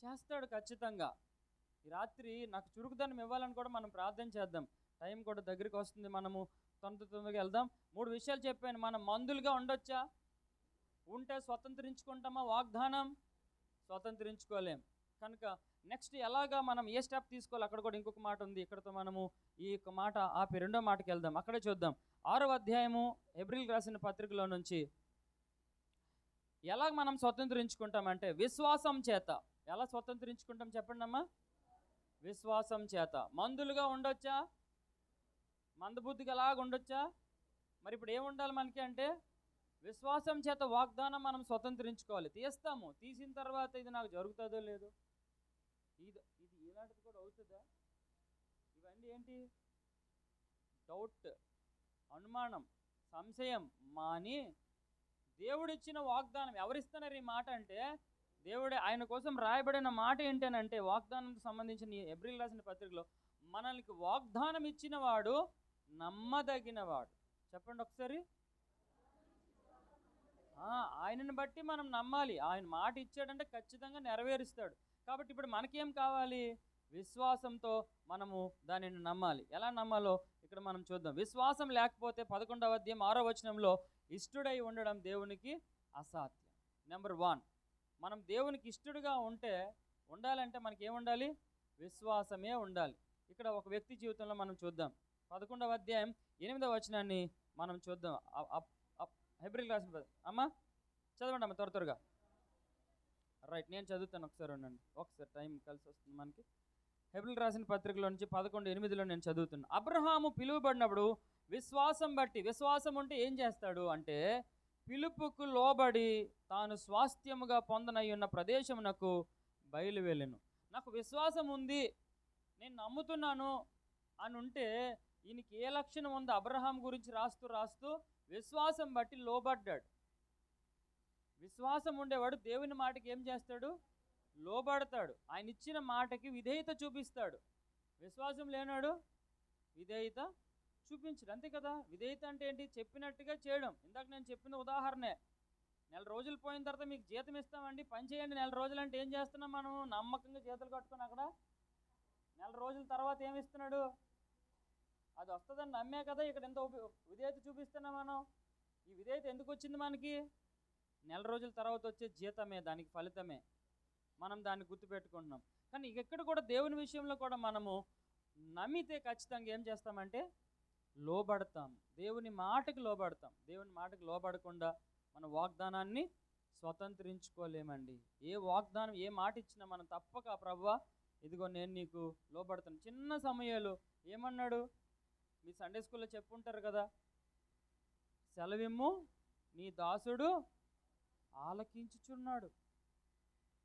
Speaker 8: చేస్తాడు ఖచ్చితంగా. ఈ రాత్రి నాకు చురుకుదనం ఇవ్వాలని కూడా మనం ప్రార్థన చేద్దాం. టైం కూడా దగ్గరికి వస్తుంది, మనము తొందరగా వెళ్దాం. 3 విషయాలు చెప్పాను. మనం మందులుగా ఉండొచ్చా? ఉంటే స్వతంత్రించుకుంటామా? వాగ్దానం స్వతంత్రించుకోలేం. కనుక నెక్స్ట్ ఎలాగా మనం ఏ స్టెప్ తీసుకోవాలి, అక్కడ కూడా ఇంకొక మాట ఉంది. ఇక్కడతో మనము ఈ యొక్క మాట ఆపి 2వ మాటకి వెళ్దాం. అక్కడే చూద్దాం. 6వ అధ్యాయము హెబ్రీయులకు రాసిన పత్రికలో నుంచి ఎలా మనం స్వతంత్రించుకుంటామంటే విశ్వాసం చేత. ఎలా స్వతంత్రించుకుంటాం చెప్పండి అమ్మా? విశ్వాసం చేత. మందులుగా ఉండొచ్చా? మందబుద్ధిగా అలాగ ఉండొచ్చా? మరి ఇప్పుడు ఏముండాలి మనకి అంటే విశ్వాసం చేత వాగ్దానం మనం స్వతంత్రించుకోవాలి. తీస్తాము, తీసిన తర్వాత ఇది నాకు జరుగుతుందో లేదో, ఇది ఇలాంటిది కూడా అవుతుందా, ఇవన్నీ ఏంటి? డౌట్, అనుమానం, సంశయం మాని దేవుడిచ్చిన వాగ్దానం. ఎవరిస్తున్నారు ఈ మాట అంటే దేవుడే. ఆయన కోసం రాయబడిన మాట ఏంటనంటే వాగ్దానంతో సంబంధించిన హెబ్రీయులకు రాసిన పత్రికలో మనల్ని వాగ్దానం ఇచ్చిన వాడు నమ్మదగినవాడు. చెప్పండి ఒకసారి. ఆయనను బట్టి మనం నమ్మాలి. ఆయన మాట ఇచ్చాడంటే ఖచ్చితంగా నెరవేరుస్తాడు. కాబట్టి ఇప్పుడు మనకేం కావాలి? విశ్వాసంతో మనము దానిని నమ్మాలి. ఎలా నమ్మాలో ఇక్కడ మనం చూద్దాం. విశ్వాసం లేకపోతే 11వ అధ్యాయం 6వ వచనంలో ఇష్టుడై ఉండడం దేవునికి అసాధ్యం. నెంబర్ 1, మనం దేవునికి ఇష్టడుగా ఉంటే ఉండాలంటే మనకి ఏముండాలి? విశ్వాసమే ఉండాలి. ఇక్కడ ఒక వ్యక్తి జీవితంలో మనం చూద్దాం. 11వ అధ్యాయం 8వ వచనాన్ని మనం చూద్దాం. హెబ్రీయులకు రాసిన అమ్మా చదవండి అమ్మ త్వరగా. రైట్, నేను చదువుతాను, ఒకసారి ఉండండి, ఒకసారి టైం కలిసి వస్తుంది మనకి. హెబ్రీయులకు రాసిన పత్రికలో నుంచి 11:8లో నేను చదువుతున్నాను. అబ్రహాము పిలువబడినప్పుడు విశ్వాసం బట్టి, విశ్వాసం ఉంటే ఏం చేస్తాడు అంటే పిలుపుకు లోబడి తాను స్వాస్థ్యముగా పొందనయ్యున్న ప్రదేశమునకు బయలువెళ్ళెను. నాకు విశ్వాసం ఉంది, నేను నమ్ముతున్నాను అని ఉంటే ఈయనకి ఏ లక్షణం ఉంది? అబ్రహాం గురించి రాస్తూ విశ్వాసం బట్టి లోబడ్డాడు. విశ్వాసం ఉండేవాడు దేవుని మాటకి ఏం చేస్తాడు? లోబడతాడు. ఆయన ఇచ్చిన మాటకి విధేయత చూపిస్తాడు. విశ్వాసం లేనాడు విధేయత చూపించడు, అంతే కదా. విధేయత అంటే ఏంటి? చెప్పినట్టుగా చేయడం. ఇందాక నేను చెప్పిన ఉదాహరణే, నెల రోజులు పోయిన తర్వాత మీకు జీతం ఇస్తామండి, పని చేయండి. నెల రోజులు అంటే ఏం చేస్తున్నాం మనం? నమ్మకంగా జీతాలు కట్టుకొని అక్కడ నెల రోజుల తర్వాత ఏమి ఇస్తున్నాడు? అది వస్తుందని నమ్మే కదా ఇక్కడ ఎంత విధేయత చూపిస్తున్నాం మనం. ఈ విధేయత ఎందుకు వచ్చింది మనకి? నెల రోజుల తర్వాత వచ్చే జీతమే దానికి ఫలితమే. మనం దాన్ని గుర్తుపెట్టుకుంటున్నాం. కానీ ఎక్కడ కూడా దేవుని విషయంలో కూడా మనము నమ్మితే ఖచ్చితంగా ఏం చేస్తామంటే లోబడతాం. దేవుని మాటకి లోబడతాం. దేవుని మాటకి లోబడకుండా మన వాగ్దానాన్ని స్వతంత్రించుకోలేమండి. ఏ వాగ్దానం, ఏ మాట ఇచ్చినా మనం తప్పక ప్రభువా ఇదిగో నేను నీకు లోబడతాను. చిన్న సమయాలు ఏమన్నాడు? మీ సండే స్కూల్లో చెప్పుంటారు కదా, సెలవిమ్ము నీ దాసుడు ఆలకించుచున్నాడు.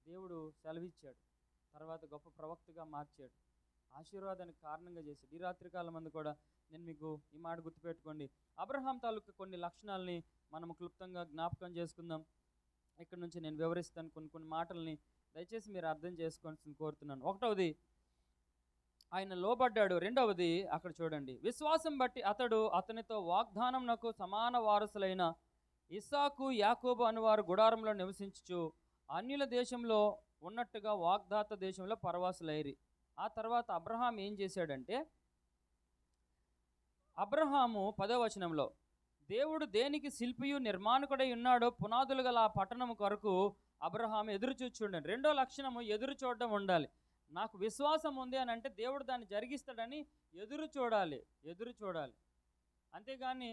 Speaker 8: దేవుడు సెలవిచ్చాడు, తర్వాత గొప్ప ప్రవక్తగా మార్చాడు, ఆశీర్వాదానికి కారణంగా చేశాడు. ఈ రాత్రికాలం మంది కూడా నేను మీకు ఈ మాట గుర్తుపెట్టుకోండి. అబ్రహాం తాలూకు కొన్ని లక్షణాలని మనము క్లుప్తంగా జ్ఞాపకం చేసుకుందాం. ఇక్కడ నుంచి నేను వివరిస్తాను కొన్ని మాటల్ని, దయచేసి మీరు అర్థం చేసుకోవాల్సింది కోరుతున్నాను. ఒకటవది ఆయన లోబడ్డాడు. రెండవది అక్కడ చూడండి, విశ్వాసం బట్టి అతనితో వాగ్దానంనకు సమాన వారసులైన ఇస్సాకు యాకోబు అనువారు గుడారంలో నివసించుచు అన్యుల దేశంలో ఉన్నట్టుగా వాగ్దాత దేశంలో పరవాసులైరి. ఆ తర్వాత అబ్రహాం ఏం చేశాడంటే, అబ్రహాము 10వ వచనంలో దేవుడు దేనికి శిల్పియు నిర్మాణకుడై ఉన్నాడో పునాదులు గల ఆ పట్టణం కొరకు అబ్రహాం ఎదురు చూచుండండి. రెండో లక్షణము ఎదురు చూడడం ఉండాలి. నాకు విశ్వాసం ఉంది అని అంటే దేవుడు దాన్ని జరిగిస్తాడని ఎదురు చూడాలి. అంతేగాని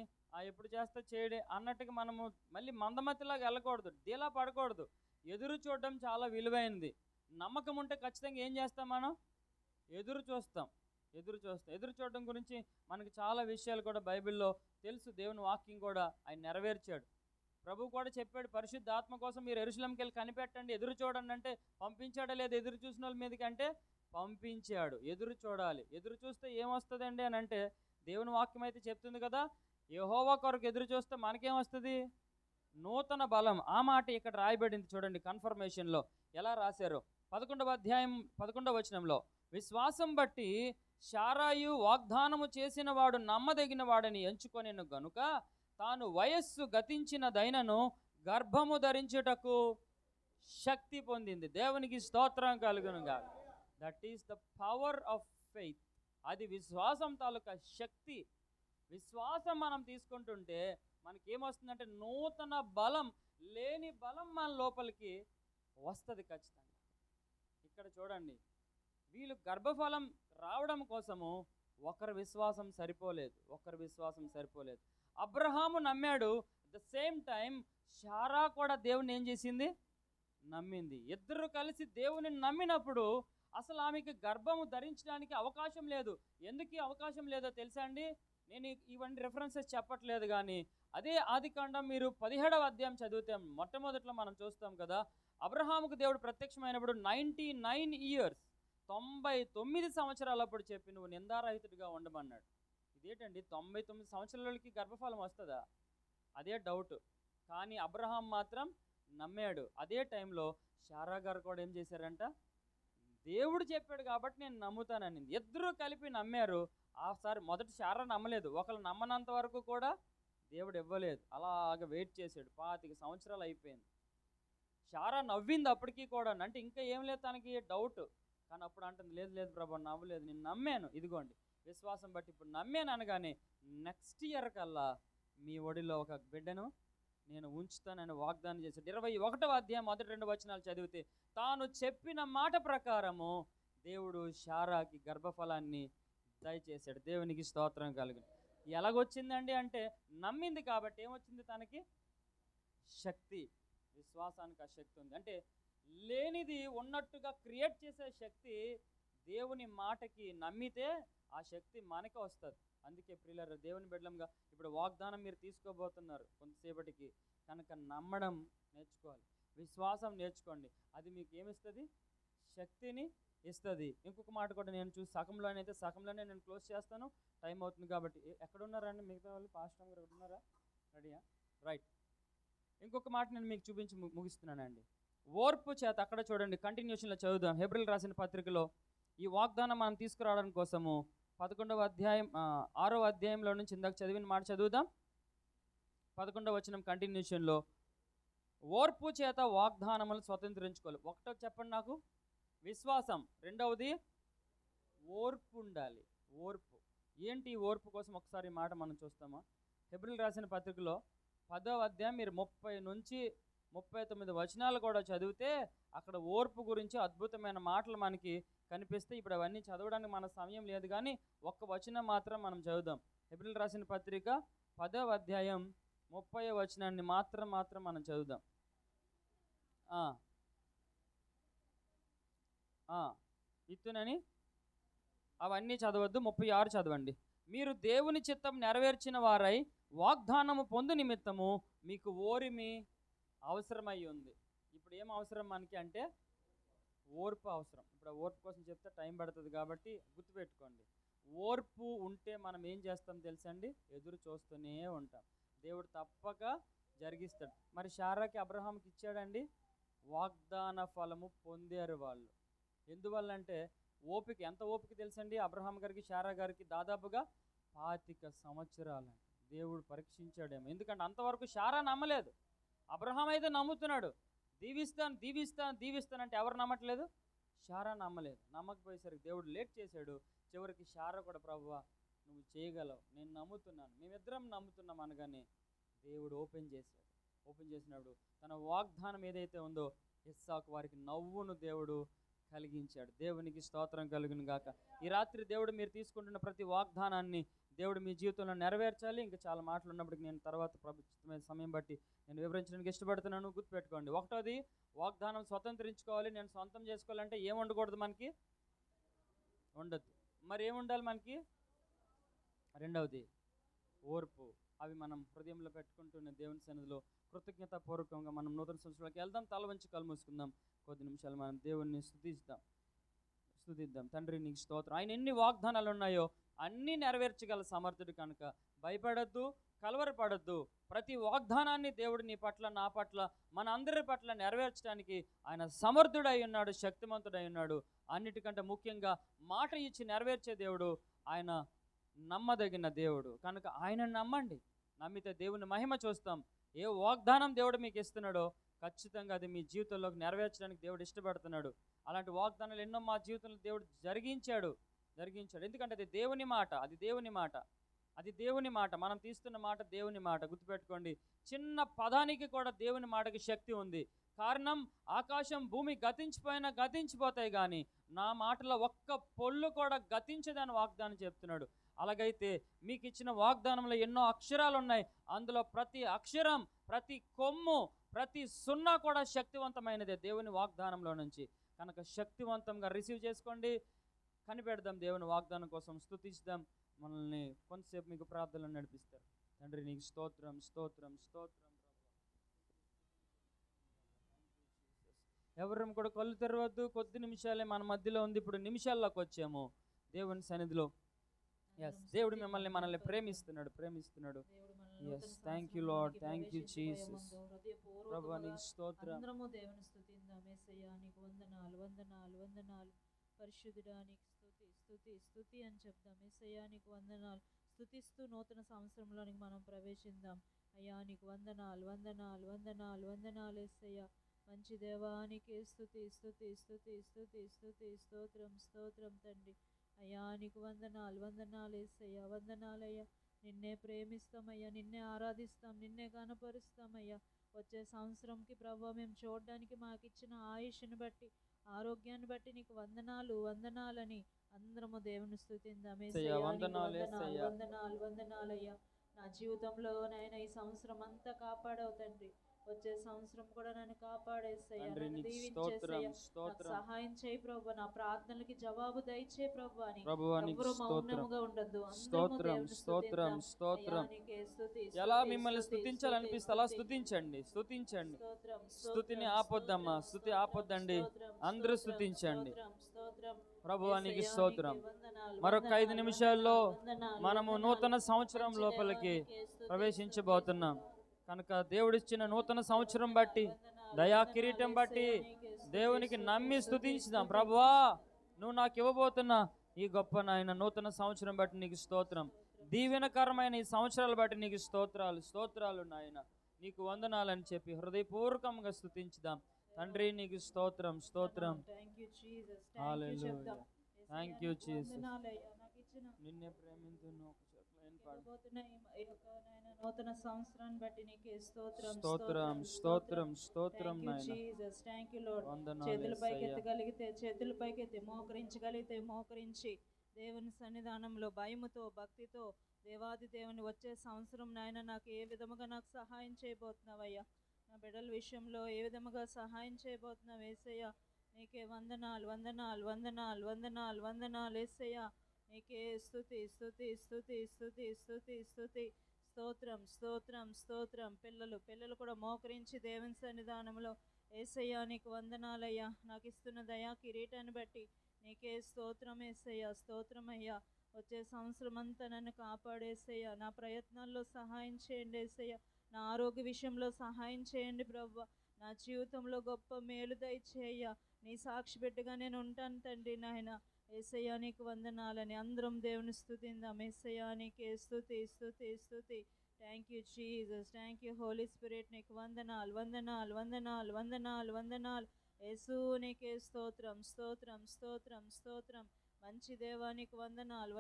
Speaker 8: ఎప్పుడు చేస్తా చేయడే అన్నట్టుగా మనము మళ్ళీ మందమతిలాగా వెళ్ళకూడదు, డీలా పడకూడదు. ఎదురు చూడడం చాలా విలువైనది. నమ్మకం ఉంటే ఖచ్చితంగా ఏం చేస్తాం? మనం ఎదురు చూస్తాం. ఎదురు చూడడం గురించి మనకి చాలా విషయాలు కూడా బైబిల్లో తెలుసు. దేవుని వాక్యం కూడా ఆయన నెరవేర్చాడు. ప్రభు కూడా చెప్పాడు, పరిశుద్ధ ఆత్మ కోసం మీరు యెరూషలేముకి వెళ్ళి కనిపెట్టండి, ఎదురు చూడండి అంటే పంపించాడా లేదా? ఎదురు చూసిన వాళ్ళ మీదకి అంటే పంపించాడు. ఎదురు చూడాలి. ఎదురు చూస్తే ఏమొస్తుందండి అని అంటే దేవుని వాక్యం అయితే చెప్తుంది కదా, యెహోవా కొరకు ఎదురు చూస్తే మనకేమొస్తుంది? నూతన బలం. ఆ మాట ఇక్కడ రాయబడింది చూడండి కన్ఫర్మేషన్లో ఎలా రాశారు. 11వ అధ్యాయం 11వ వచనంలో విశ్వాసం బట్టి శారాయు వాగ్దానము చేసిన వాడు నమ్మదగిన వాడని ఎంచుకొనెను గనుక తాను వయస్సు గతించిన దైనను గర్భము ధరించుటకు శక్తి పొందింది. దేవునికి స్తోత్రం కలుగునుగా. That is the power of faith. అది విశ్వాసం తాలూకా శక్తి. విశ్వాసం మనం తీసుకుంటుంటే మనకేమొస్తుందంటే నూతన బలం, లేని బలం మన లోపలికి వస్తుంది ఖచ్చితంగా. ఇక్కడ చూడండి, వీళ్ళు గర్భఫలం రావడం కోసము ఒకరి విశ్వాసం సరిపోలేదు. అబ్రహాము నమ్మాడు, ద సేమ్ టైం శారా కూడా దేవుని ఏం చేసింది? నమ్మింది. ఇద్దరు కలిసి దేవుని నమ్మినప్పుడు అసలు ఆమెకి గర్భము ధరించడానికి అవకాశం లేదు. ఎందుకు అవకాశం లేదో తెలుసా అండి? నేను ఇవన్నీ రెఫరెన్సెస్ చెప్పట్లేదు, కానీ అదే ఆదికాండం మీరు 17వ అధ్యాయం చదివితే మొట్టమొదట్లో మనం చూస్తాం కదా, అబ్రహాముకు దేవుడు ప్రత్యక్షమైనప్పుడు 99 ఇయర్స్ 99 సంవత్సరాలప్పుడు చెప్పి నువ్వు నిందారహితుడిగా ఉండమన్నాడు. ఇదేంటండి 99 సంవత్సరాలకి గర్భఫలం వస్తుందా? అదే డౌట్. కానీ అబ్రహాం మాత్రం నమ్మాడు. అదే టైంలో శారా గారు కూడా ఏం చేశారంట? దేవుడు చెప్పాడు కాబట్టి నేను నమ్ముతానని ఇద్దరూ కలిపి నమ్మారు. ఆసారి మొదటి శారా నమ్మలేదు. ఒకళ్ళు నమ్మనంత వరకు కూడా దేవుడు ఇవ్వలేదు. అలాగ వెయిట్ చేశాడు. 25 సంవత్సరాలు అయిపోయింది. శారా నవ్వింది అప్పటికీ కూడా, అంటే ఇంకా ఏం లేదు తనకి డౌట్. కానీ అప్పుడు అంటుంది, లేదు ప్రభు నవ్వలేదు, నేను నమ్మాను, ఇదిగోండి విశ్వాసం బట్టి ఇప్పుడు నమ్మాను అనగానే నెక్స్ట్ ఇయర్ కల్లా మీ ఒడిలో ఒక బిడ్డను నేను ఉంచుతానని వాగ్దానం చేశాడు. 21వ అధ్యాయం మొదటి 2 వచనాలు చదివితే, తాను చెప్పిన మాట ప్రకారము దేవుడు శారాకి గర్భఫలాన్ని దయచేశాడు. దేవునికి స్తోత్రం కలుగును. ఎలాగొచ్చిందండి అంటే నమ్మింది కాబట్టి. ఏమొచ్చింది తనకి? శక్తి. విశ్వాసానికి ఆ శక్తి ఉంది. అంటే లేనిది ఉన్నట్టుగా క్రియేట్ చేసే శక్తి దేవుని మాటకి నమ్మితే ఆ శక్తి మనకే వస్తుంది. అందుకే ప్రియులారా, దేవుని బిడ్డలంగా ఇప్పుడు వాగ్దానం మీరు తీసుకోబోతున్నారు కొంతసేపటికి, కనుక నమ్మడం నేర్చుకోవాలి, విశ్వాసం నేర్చుకోండి. అది మీకు ఏమిస్తుంది? శక్తిని ఇస్తుంది. ఇంకొక మాట కూడా నేను చూసి సగంలోనే నేను క్లోజ్ చేస్తాను, టైం అవుతుంది కాబట్టి. ఎక్కడున్నారండి మిగతా వాళ్ళు? పాస్టర్ గారు ఉన్నారా? రెడీయా? రైట్. ఇంకొక మాట నేను మీకు చూపించి ముగిస్తున్నానండి. ఓర్పు చేత, అక్కడ చూడండి, కంటిన్యూషన్లో చదువుదాం. హెబ్రీయులకు రాసిన పత్రికలో ఈ వాగ్దానం మనం తీసుకురావడం కోసము 11వ అధ్యాయం 6వ అధ్యాయంలో నుంచి ఇందాక చదివిన మాట చదువుదాం. 11వ వచనం కంటిన్యూషన్లో, ఓర్పు చేత వాగ్దానములు స్వతంత్రించుకోవాలి. ఒకటో చెప్పండి నాకు, విశ్వాసం. రెండవది ఓర్పు ఉండాలి. ఓర్పు ఏంటి? ఈ ఓర్పు కోసం ఒకసారి మాట మనం చూస్తామా? హెబ్రీయులకు రాసిన పత్రికలో 10వ అధ్యాయం మీరు 30 నుంచి 39 వచనాలు కూడా చదివితే అక్కడ ఓర్పు గురించి అద్భుతమైన మాటలు మనకి కనిపిస్తే, ఇప్పుడు అవన్నీ చదవడానికి మన సమయం లేదు, కానీ ఒక్క వచనం మాత్రం మనం చదువుదాం. హెబ్రీయులకు రాసిన పత్రిక 10వ అధ్యాయం 30వ వచనాన్ని మాత్రం మనం చదువుదాం. ఇత్తునని అవన్నీ చదవద్దు, 36 చదవండి. మీరు దేవుని చిత్తం నెరవేర్చిన వారై వాగ్దానము పొందు నిమిత్తము మీకు ఓరిమి అవసరమై ఉంది. ఇప్పుడు ఏం అవసరం మనకి అంటే ఓర్పు అవసరం. ఇప్పుడు ఓర్పు కోసం చెప్తే టైం పడుతుంది కాబట్టి గుర్తుపెట్టుకోండి. ఓర్పు ఉంటే మనం ఏం చేస్తాం తెలుసండి? ఎదురు చూస్తూనే ఉంటాం. దేవుడు తప్పక జరిగిస్తాడు. మరి శారాకి అబ్రహాంకి ఇచ్చాడండి, వాగ్దాన ఫలము పొందారు వాళ్ళు. ఎందువల్ల అంటే ఓపిక. ఎంత ఓపిక తెలుసండి అబ్రహాం గారికి, శారా గారికి? దాదాపుగా 25 సంవత్సరాలు దేవుడు పరీక్షించాడేమో. ఎందుకంటే అంతవరకు శారా నమ్మలేదు, అబ్రహాం అయితే నమ్ముతున్నాడు. దీవిస్తానంటే ఎవరు నమ్మట్లేదు? శారా నమ్మలేదు. నమ్మకపోయేసరికి దేవుడు లేట్ చేశాడు. చివరికి శారా కూడా, ప్రభువా నువ్వు చేయగలవు, నేను నమ్ముతున్నాను, మేమిద్దరం నమ్ముతున్నాం అనగానే దేవుడు ఓపెన్ చేసినప్పుడు తన వాగ్దానం ఏదైతే ఉందో ఇస్సాకు వారికి నవ్వును దేవుడు కలిగించాడు. దేవునికి స్తోత్రం కలుగును గాక. ఈ రాత్రి దేవుడు మీరు తీసుకుంటున్న ప్రతి వాగ్దానాన్ని దేవుడు మీ జీవితంలో నెరవేర్చాలి. ఇంకా చాలా మాటలు ఉన్నప్పటికీ నేను తర్వాత ప్రభుత్వమైన సమయం బట్టి నేను వివరించడానికి ఇష్టపడుతున్నాను. గుర్తుపెట్టుకోండి. ఒకటోది, వాగ్దానం స్వతంత్రించుకోవాలి. నేను సొంతం చేసుకోవాలంటే ఏం ఉండకూడదు? మనకి ఉండద్దు. మరి ఏముండాలి మనకి? రెండవది ఓర్పు. అవి మనం హృదయంలో పెట్టుకుంటున్న దేవుని సన్నిధిలో కృతజ్ఞతాపూర్వకంగా మనం నూతన సంవత్సరంలోకి వెళ్దాం. తల వంచి కళ్ళు మూసుకుందాం. కొద్ది నిమిషాలు మనం దేవుణ్ణి స్తుతిద్దాం. తండ్రి నీకు స్తోత్రం. ఆయన ఎన్ని వాగ్దానాలు ఉన్నాయో అన్నీ నెరవేర్చగల సమర్థుడు కనుక భయపడద్దు, కలవరపడద్దు. ప్రతి వాగ్దానాన్ని దేవుడు నీ పట్ల, నా పట్ల, మన అందరి పట్ల నెరవేర్చడానికి ఆయన సమర్థుడై ఉన్నాడు, శక్తిమంతుడై ఉన్నాడు. అన్నిటికంటే ముఖ్యంగా మాట ఇచ్చి నెరవేర్చే దేవుడు ఆయన, నమ్మదగిన దేవుడు కనుక ఆయన నమ్మండి. నమ్మితే దేవుని మహిమ చూస్తాం. ఏ వాగ్దానం దేవుడు మీకు ఇస్తున్నాడో ఖచ్చితంగా అది మీ జీవితంలోకి నెరవేర్చడానికి దేవుడు ఇష్టపడుతున్నాడు. అలాంటి వాగ్దానాలు ఎన్నో మా జీవితంలో దేవుడు జరిగించాడు. ఎందుకంటే అది దేవుని మాట. మనం తీస్తున్న మాట దేవుని మాట. గుర్తుపెట్టుకోండి. చిన్న పదానికి కూడా దేవుని మాటకి శక్తి ఉంది. కారణం, ఆకాశం భూమి గతించిపోతాయి కానీ నా మాటలో ఒక్క పొల్లు కూడా గతించదని వాగ్దానం చెప్తున్నాడు. అలాగైతే మీకు ఇచ్చిన వాగ్దానంలో ఎన్నో అక్షరాలు ఉన్నాయి. అందులో ప్రతి అక్షరం, ప్రతి కొమ్ము, ప్రతి సున్నా కూడా శక్తివంతమైనదే దేవుని వాగ్దానంలో నుంచి. కనుక శక్తివంతంగా రిసీవ్ చేసుకోండి. కనిపెడదాం దేవుని వాగ్దానం కోసం, స్తుతిస్తాం. మనల్ని కొంతసేపు మీకు ప్రార్థనలు నడిపిస్తారు. తండ్రి నీకు స్తోత్రం. ఎవరం కూడా కళ్ళు తెరవద్దు. కొద్ది నిమిషాలే మన మధ్యలో ఉంది. ఇప్పుడు నిమిషాల్లోకి వచ్చాము దేవుని సన్నిధిలో. దేవుడు మనల్ని ప్రేమిస్తున్నాడు. Yes, thank you lord, thank you Jesus. ప్రభువా నీకు స్తోత్రం.
Speaker 3: అందరము దేవుని స్తుతిద్దాం. యేసయ్యా నీకు వందనాలు. పరిశుద్ధుడా నీకు స్తుతి అని చెప్దాం. యేసయ్యా నీకు వందనాలు. స్తుతిస్తూ నూతన సంవత్సరంలోనికి మనం ప్రవేశిద్దాం. అయ్యా నీకు వందనాలు యేసయ్యా. మంచి దేవానికి స్తుతి. స్తోత్రం తండ్రి. అయ్యా నీకు వందనాలు యేసయ్యా. వందనాలయ్యా. నిన్నే ప్రేమిస్తామయ్యా, నిన్నే ఆరాధిస్తాం, నిన్నే కనపరుస్తామయ్యా. వచ్చే సంవత్సరంకి ప్రభా మేము చూడడానికి మాకు ఇచ్చిన ఆయుష్ని బట్టి, ఆరోగ్యాన్ని బట్టి నీకు వందనాలని అందరము దేవుని స్తుతిందాం. యేసయ్యా, నీకు వందనాలయ్యా. నా జీవితంలో నాయన ఈ సంవత్సరం అంతా కాపాడవు తండ్రి. వచ్చే సంవత్సరం కూడా నన్ను కాపాడేసయ్యా, నన్ను దీవించేసయ్యా, నాకు సహాయం చేయి ప్రభు. నా ప్రార్థనలకి జవాబు దయచే ప్రభు అని ఎవరు మౌనముగా ఉండద్దు.
Speaker 8: ఎలా మిమ్మల్ని స్తుతించాలనిపిస్తే అలా స్తుతించండి. స్తుతిని ఆపొద్దమ్మా, స్తుతి ఆపొద్దండి, అందరూ స్తుతించండి. ప్రభువానికి స్తోత్రం. మరొక 5 నిమిషాల్లో మనము నూతన సంవత్సరం లోపలికి ప్రవేశించబోతున్నాం కనుక దేవుడిచ్చిన నూతన సంవత్సరం బట్టి, దయా కిరీటం బట్టి దేవునికి నమ్మి స్తుతించుదాం. ప్రభువా, నువ్వు నాకు ఇవ్వబోతున్న ఈ గొప్ప నాయన నూతన సంవత్సరం బట్టి నీకు స్తోత్రం. దీవెనకరమైన ఈ సంవత్సరాలు బట్టి నీకు స్తోత్రాలు నాయన, నీకు వందనాలని చెప్పి హృదయపూర్వకంగా స్తుతించుదాం. తండ్రి నీకు స్తోత్రం. హల్లెలూయా. Thank you Jesus. నిన్నే ప్రేమించును
Speaker 3: నూతన సంవత్సరాన్ని బట్టి నీకే స్తోత్రం. Jesus, thank you lord. చేతుల పైకి ఎత్తగలిగితే చేతుల పైకి ఎత్తి, మోకరించగలిగితే మోకరించి దేవుని సన్నిధానంలో భయముతో భక్తితో దేవాది దేవుని వచ్చే సంవత్సరం నాయన నాకు ఏ విధముగా నాకు సహాయం చేయబోతున్నావయ్యా, నా బిడ్డల విషయంలో ఏ విధముగా సహాయం చేయబోతున్నావు యేసయ్యా. నీకే వందనాలు యేసయ్యా. నీకే స్తుతి. స్తోత్రం. పిల్లలు కూడా మోకరించి దేవుని సన్నిధానంలో యేసయ్యా నీకు వందనాలయ్యా, నాకు ఇస్తున్న దయా కిరీటాన్ని బట్టి నీకే స్తోత్రం యేసయ్యా. స్తోత్రమయ్యా. వచ్చే సంవత్సరం అంతా నన్ను కాపాడేసయ్యా, నా ప్రయత్నాల్లో సహాయం చేయండి యేసయ్యా, నా ఆరోగ్య విషయంలో సహాయం చేయండి ప్రభువా, నా జీవితంలో గొప్ప మేలు దయచేయ్యా. నీ సాక్షి బిడ్డగా నేను ఉంటాను తండ్రి నాయన. యేసయ్యా నీకు వందనాలని అందరం దేవుని స్తుతిందాం. యేసయ్యా నీకే స్తుతి. Thank you Jesus. Thank you holy spirit. నీకు వందనాలు. యేసు నీకే స్తోత్రం. మంచి దేవా నీకు వందనాలు.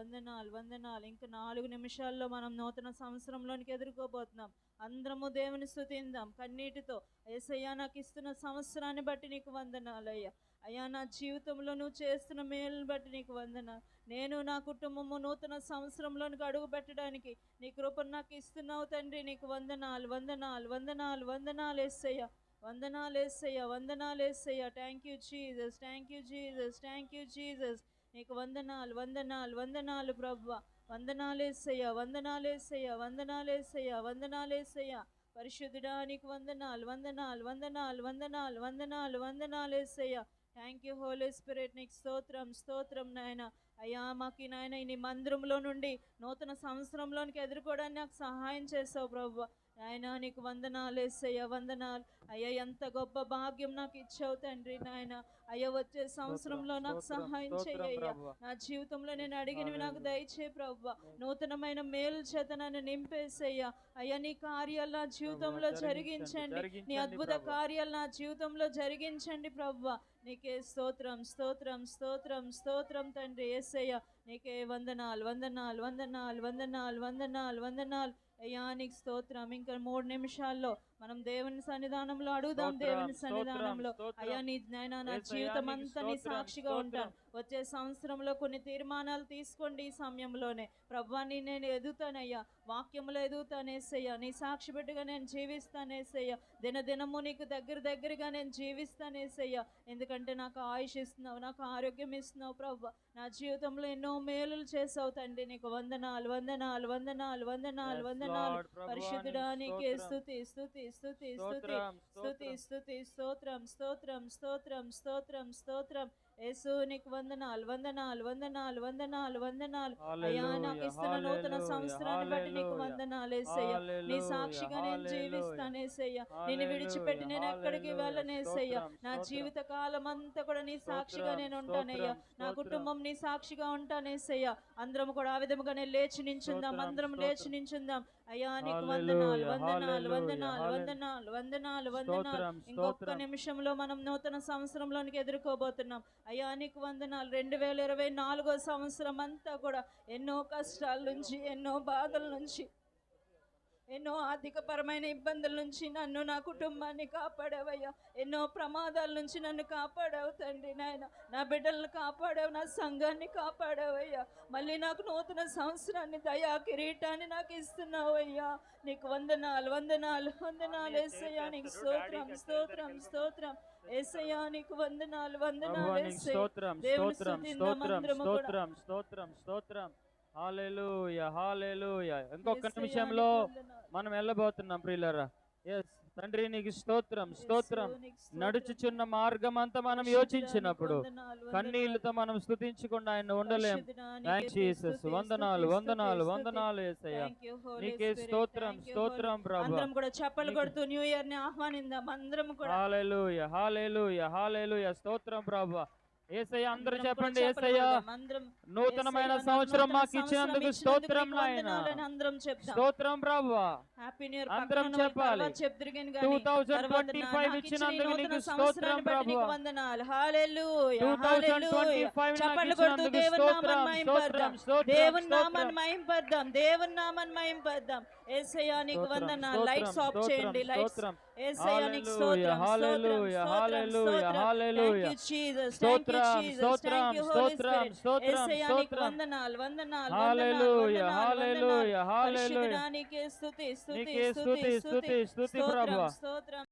Speaker 3: ఇంకా 4 నిమిషాల్లో మనం నూతన సంవత్సరంలోనికి ఎదుర్కోబోతున్నాం. అందరము దేవుని స్తుతిందాం కన్నీటితో. యేసయ్యా నాకు ఇస్తున్న సంవత్సరాన్ని బట్టి నీకు వందనాలయ్యా. అయ్యా, నా జీవితంలో నువ్వు చేస్తున్న మేలుని బట్టి నీకు వందనాలు. నేను నా కుటుంబము నూతన సంవత్సరంలోనికి అడుగు పెట్టడానికి నీ కృపను నాకు ఇస్తున్నావు తండ్రి. నీకు వందనాలు యేసయ్యా. వందనాలు యేసయ్యా. Thank you Jesus. నీకు వందనాలు ప్రభువా. వందనాలు యేసయ్యా. పరిశుద్ధుడా నీకు వందనాలు యేసయ్యా. Thank you holy spirit. నీకు స్తోత్రం నాయన. అయ్యా, మాకు నాయన నీ మందిరంలో నుండి నూతన సంవత్సరంలోనికి ఎదుర్కోవడానికి నాకు సహాయం చేసావు ప్రభువా. నాయన నీకు వందనాలు యేసయ్యా. అయ్యా, ఎంత గొప్ప భాగ్యం నాకు ఇచ్చావు తండ్రి నాయన. అయ్యా, వచ్చే సంవత్సరంలో నాకు సహాయం చేయ్యా. నా జీవితంలో నేను అడిగినవి నాకు దయచే ప్రభువా. నూతనమైన మేలు చేత నన్ను నింపేసయ్యా. అయ్యా, నీ కార్యాలు నా జీవితంలో జరిగించండి. నీ అద్భుత కార్యాలు నా జీవితంలో జరిగించండి ప్రభువా. నీకే స్తోత్రం తండ్రి యేసయ్యా. నీకే వందనాలు. అయ్యా నీకు స్తోత్రం. ఇంకా 3 నిమిషాల్లో మనం దేవుని సన్నిధానంలో అడుగుదాం. దేవుని సన్నిధానంలో అయ్యా నీ నాయన నా జీవితం అంతా నీ సాక్షిగా ఉంటాను. వచ్చే సంవత్సరంలో కొన్ని తీర్మానాలు తీసుకోండి. ఈ సమయంలోనే ప్రభువాన్ని నేను ఎదుగుతానయ్యా, వాక్యంలో ఎదుగుతానేసయ్యా, నీ సాక్షి బిడ్డగా నేను జీవిస్తానేసయ్యా. దినదినము నీకు దగ్గరగా నేను జీవిస్తానేసయ్యా. ఎందుకంటే నాకు ఆయుష్ ఇస్తున్నావు, నాకు ఆరోగ్యం ఇస్తున్నావు ప్రభు. నా జీవితంలో ఎన్నో మేలులు చేసావు తండ్రి. నీకు వందనాలు. పరిశుద్ధుడా నీకే స్తుతి. స్తోత్రం. యేసు నీకు వందనాలు. అయ్యా, నాకు ఇస్తున్న నూతన సంవత్సరాన్ని బట్టి నీకు వందనాలు యేసయ్యా. నీ సాక్షిగా నేను జీవిస్తానేసయ్యా. నిన్ను విడిచిపెట్టి నేను ఎక్కడికి వెళ్ళనేసయ్యా. నా జీవిత కాలం అంతా కూడా నీ సాక్షిగా నేను ఉంటానయ్యా. నా కుటుంబం నీ సాక్షిగా ఉంటానేసయ్యా. అందరం కూడా ఆ విధముగానే లేచి నించుందాం. అందరం లేచి నించుందాం. అయ్యా నీకు వందనాలు. ఇంకొక నిమిషంలో మనం నూతన సంవత్సరంలోనికి ఎదుర్కోబోతున్నాం. అయ్యా నీకు వందనాలు. 2024 సంవత్సరం అంతా కూడా ఎన్నో కష్టాల నుంచి, ఎన్నో బాధల నుంచి, ఎన్నో ఆర్థికపరమైన ఇబ్బందుల నుంచి నన్ను, నా కుటుంబాన్ని కాపాడావయ్యా. ఎన్నో ప్రమాదాల నుంచి నన్ను కాపాడావు తండ్రి నాయన. నా బిడ్డలను కాపాడావు, నా సంఘాన్ని కాపాడావయ్యా. మళ్ళీ నాకు నూతన సంవత్సరాన్ని, దయా కిరీటాన్ని నాకు ఇస్తున్నావయ్యా. నీకు వందనాలు, వందనాలు, వందనాలు యేసయ్యా. నీకు స్తోత్రం, స్తోత్రం, స్తోత్రం యేసయ్యా. నీకు వందనాలు, వందనాలు యేసయ్యా.
Speaker 8: స్తోత్రం, స్తోత్రం, స్తోత్రం, స్తోత్రం, స్తోత్రం, స్తోత్రం. హల్లెలూయా, హల్లెలూయా. ఇంకొక నిమిషంలో మనం వెళ్ళబోతున్నాం ప్రియులారా. ఎస్ తండ్రి నీకు స్తోత్రం, స్తోత్రం. నడుచుచున్న మార్గం అంతా మనం యోచించినప్పుడు కన్నీళ్లతో మనం స్తుతించకుండా ఆయన ఉండలేం. Thanks Jesus. వందనాలు, వందనాలు, వందనాలు యేసయ్యా. నీకే స్తోత్రం, స్తోత్రం ప్రభువా.
Speaker 3: అందరం కూడా చప్పలు కొడుతూ న్యూ ఇయర్ ని ఆహ్వానిద్దాం. అందరం కూడా
Speaker 8: హల్లెలూయా, హల్లెలూయా, హల్లెలూయా. స్తోత్రం ప్రభువా. యేసయ్యా అందరూ చెప్పండి. యేసయ్యా నూతనమైన సంవత్సరం మాకు ఇచ్చినందుకు స్తోత్రం నాయన. స్తోత్రం ప్రభువా. అందరం చెప్పాలి. 2025 ఇచ్చినందుకు నీకు స్తోత్రం ప్రభువా. 2025
Speaker 3: చప్పట్లు కొడుతూ దేవుని నామాన్ని మహింపర్దాం, దేవుని నామాన్ని మహింపర్దాం, దేవుని నామాన్ని మహింపర్దాం. యేసయ్యా నీకు వందనాలు. లైట్స్ ఆఫ్ చేయండి. లైట్స్. యేసయ్యా నీకు స్తోత్రం,
Speaker 8: హల్లెలూయా, హల్లెలూయా, హల్లెలూయా.
Speaker 3: స్తోత్రం, స్తోత్రం, స్తోత్రం, స్తోత్రం, స్తోత్రం. వందనాలు, వందనాలు,
Speaker 8: హల్లెలూయా, హల్లెలూయా, హల్లెలూయా.
Speaker 3: నీకే స్తుతి, స్తుతి,
Speaker 8: నీకే స్తుతి, స్తుతి, స్తుతి ప్రభువా.
Speaker 3: స్తోత్రం.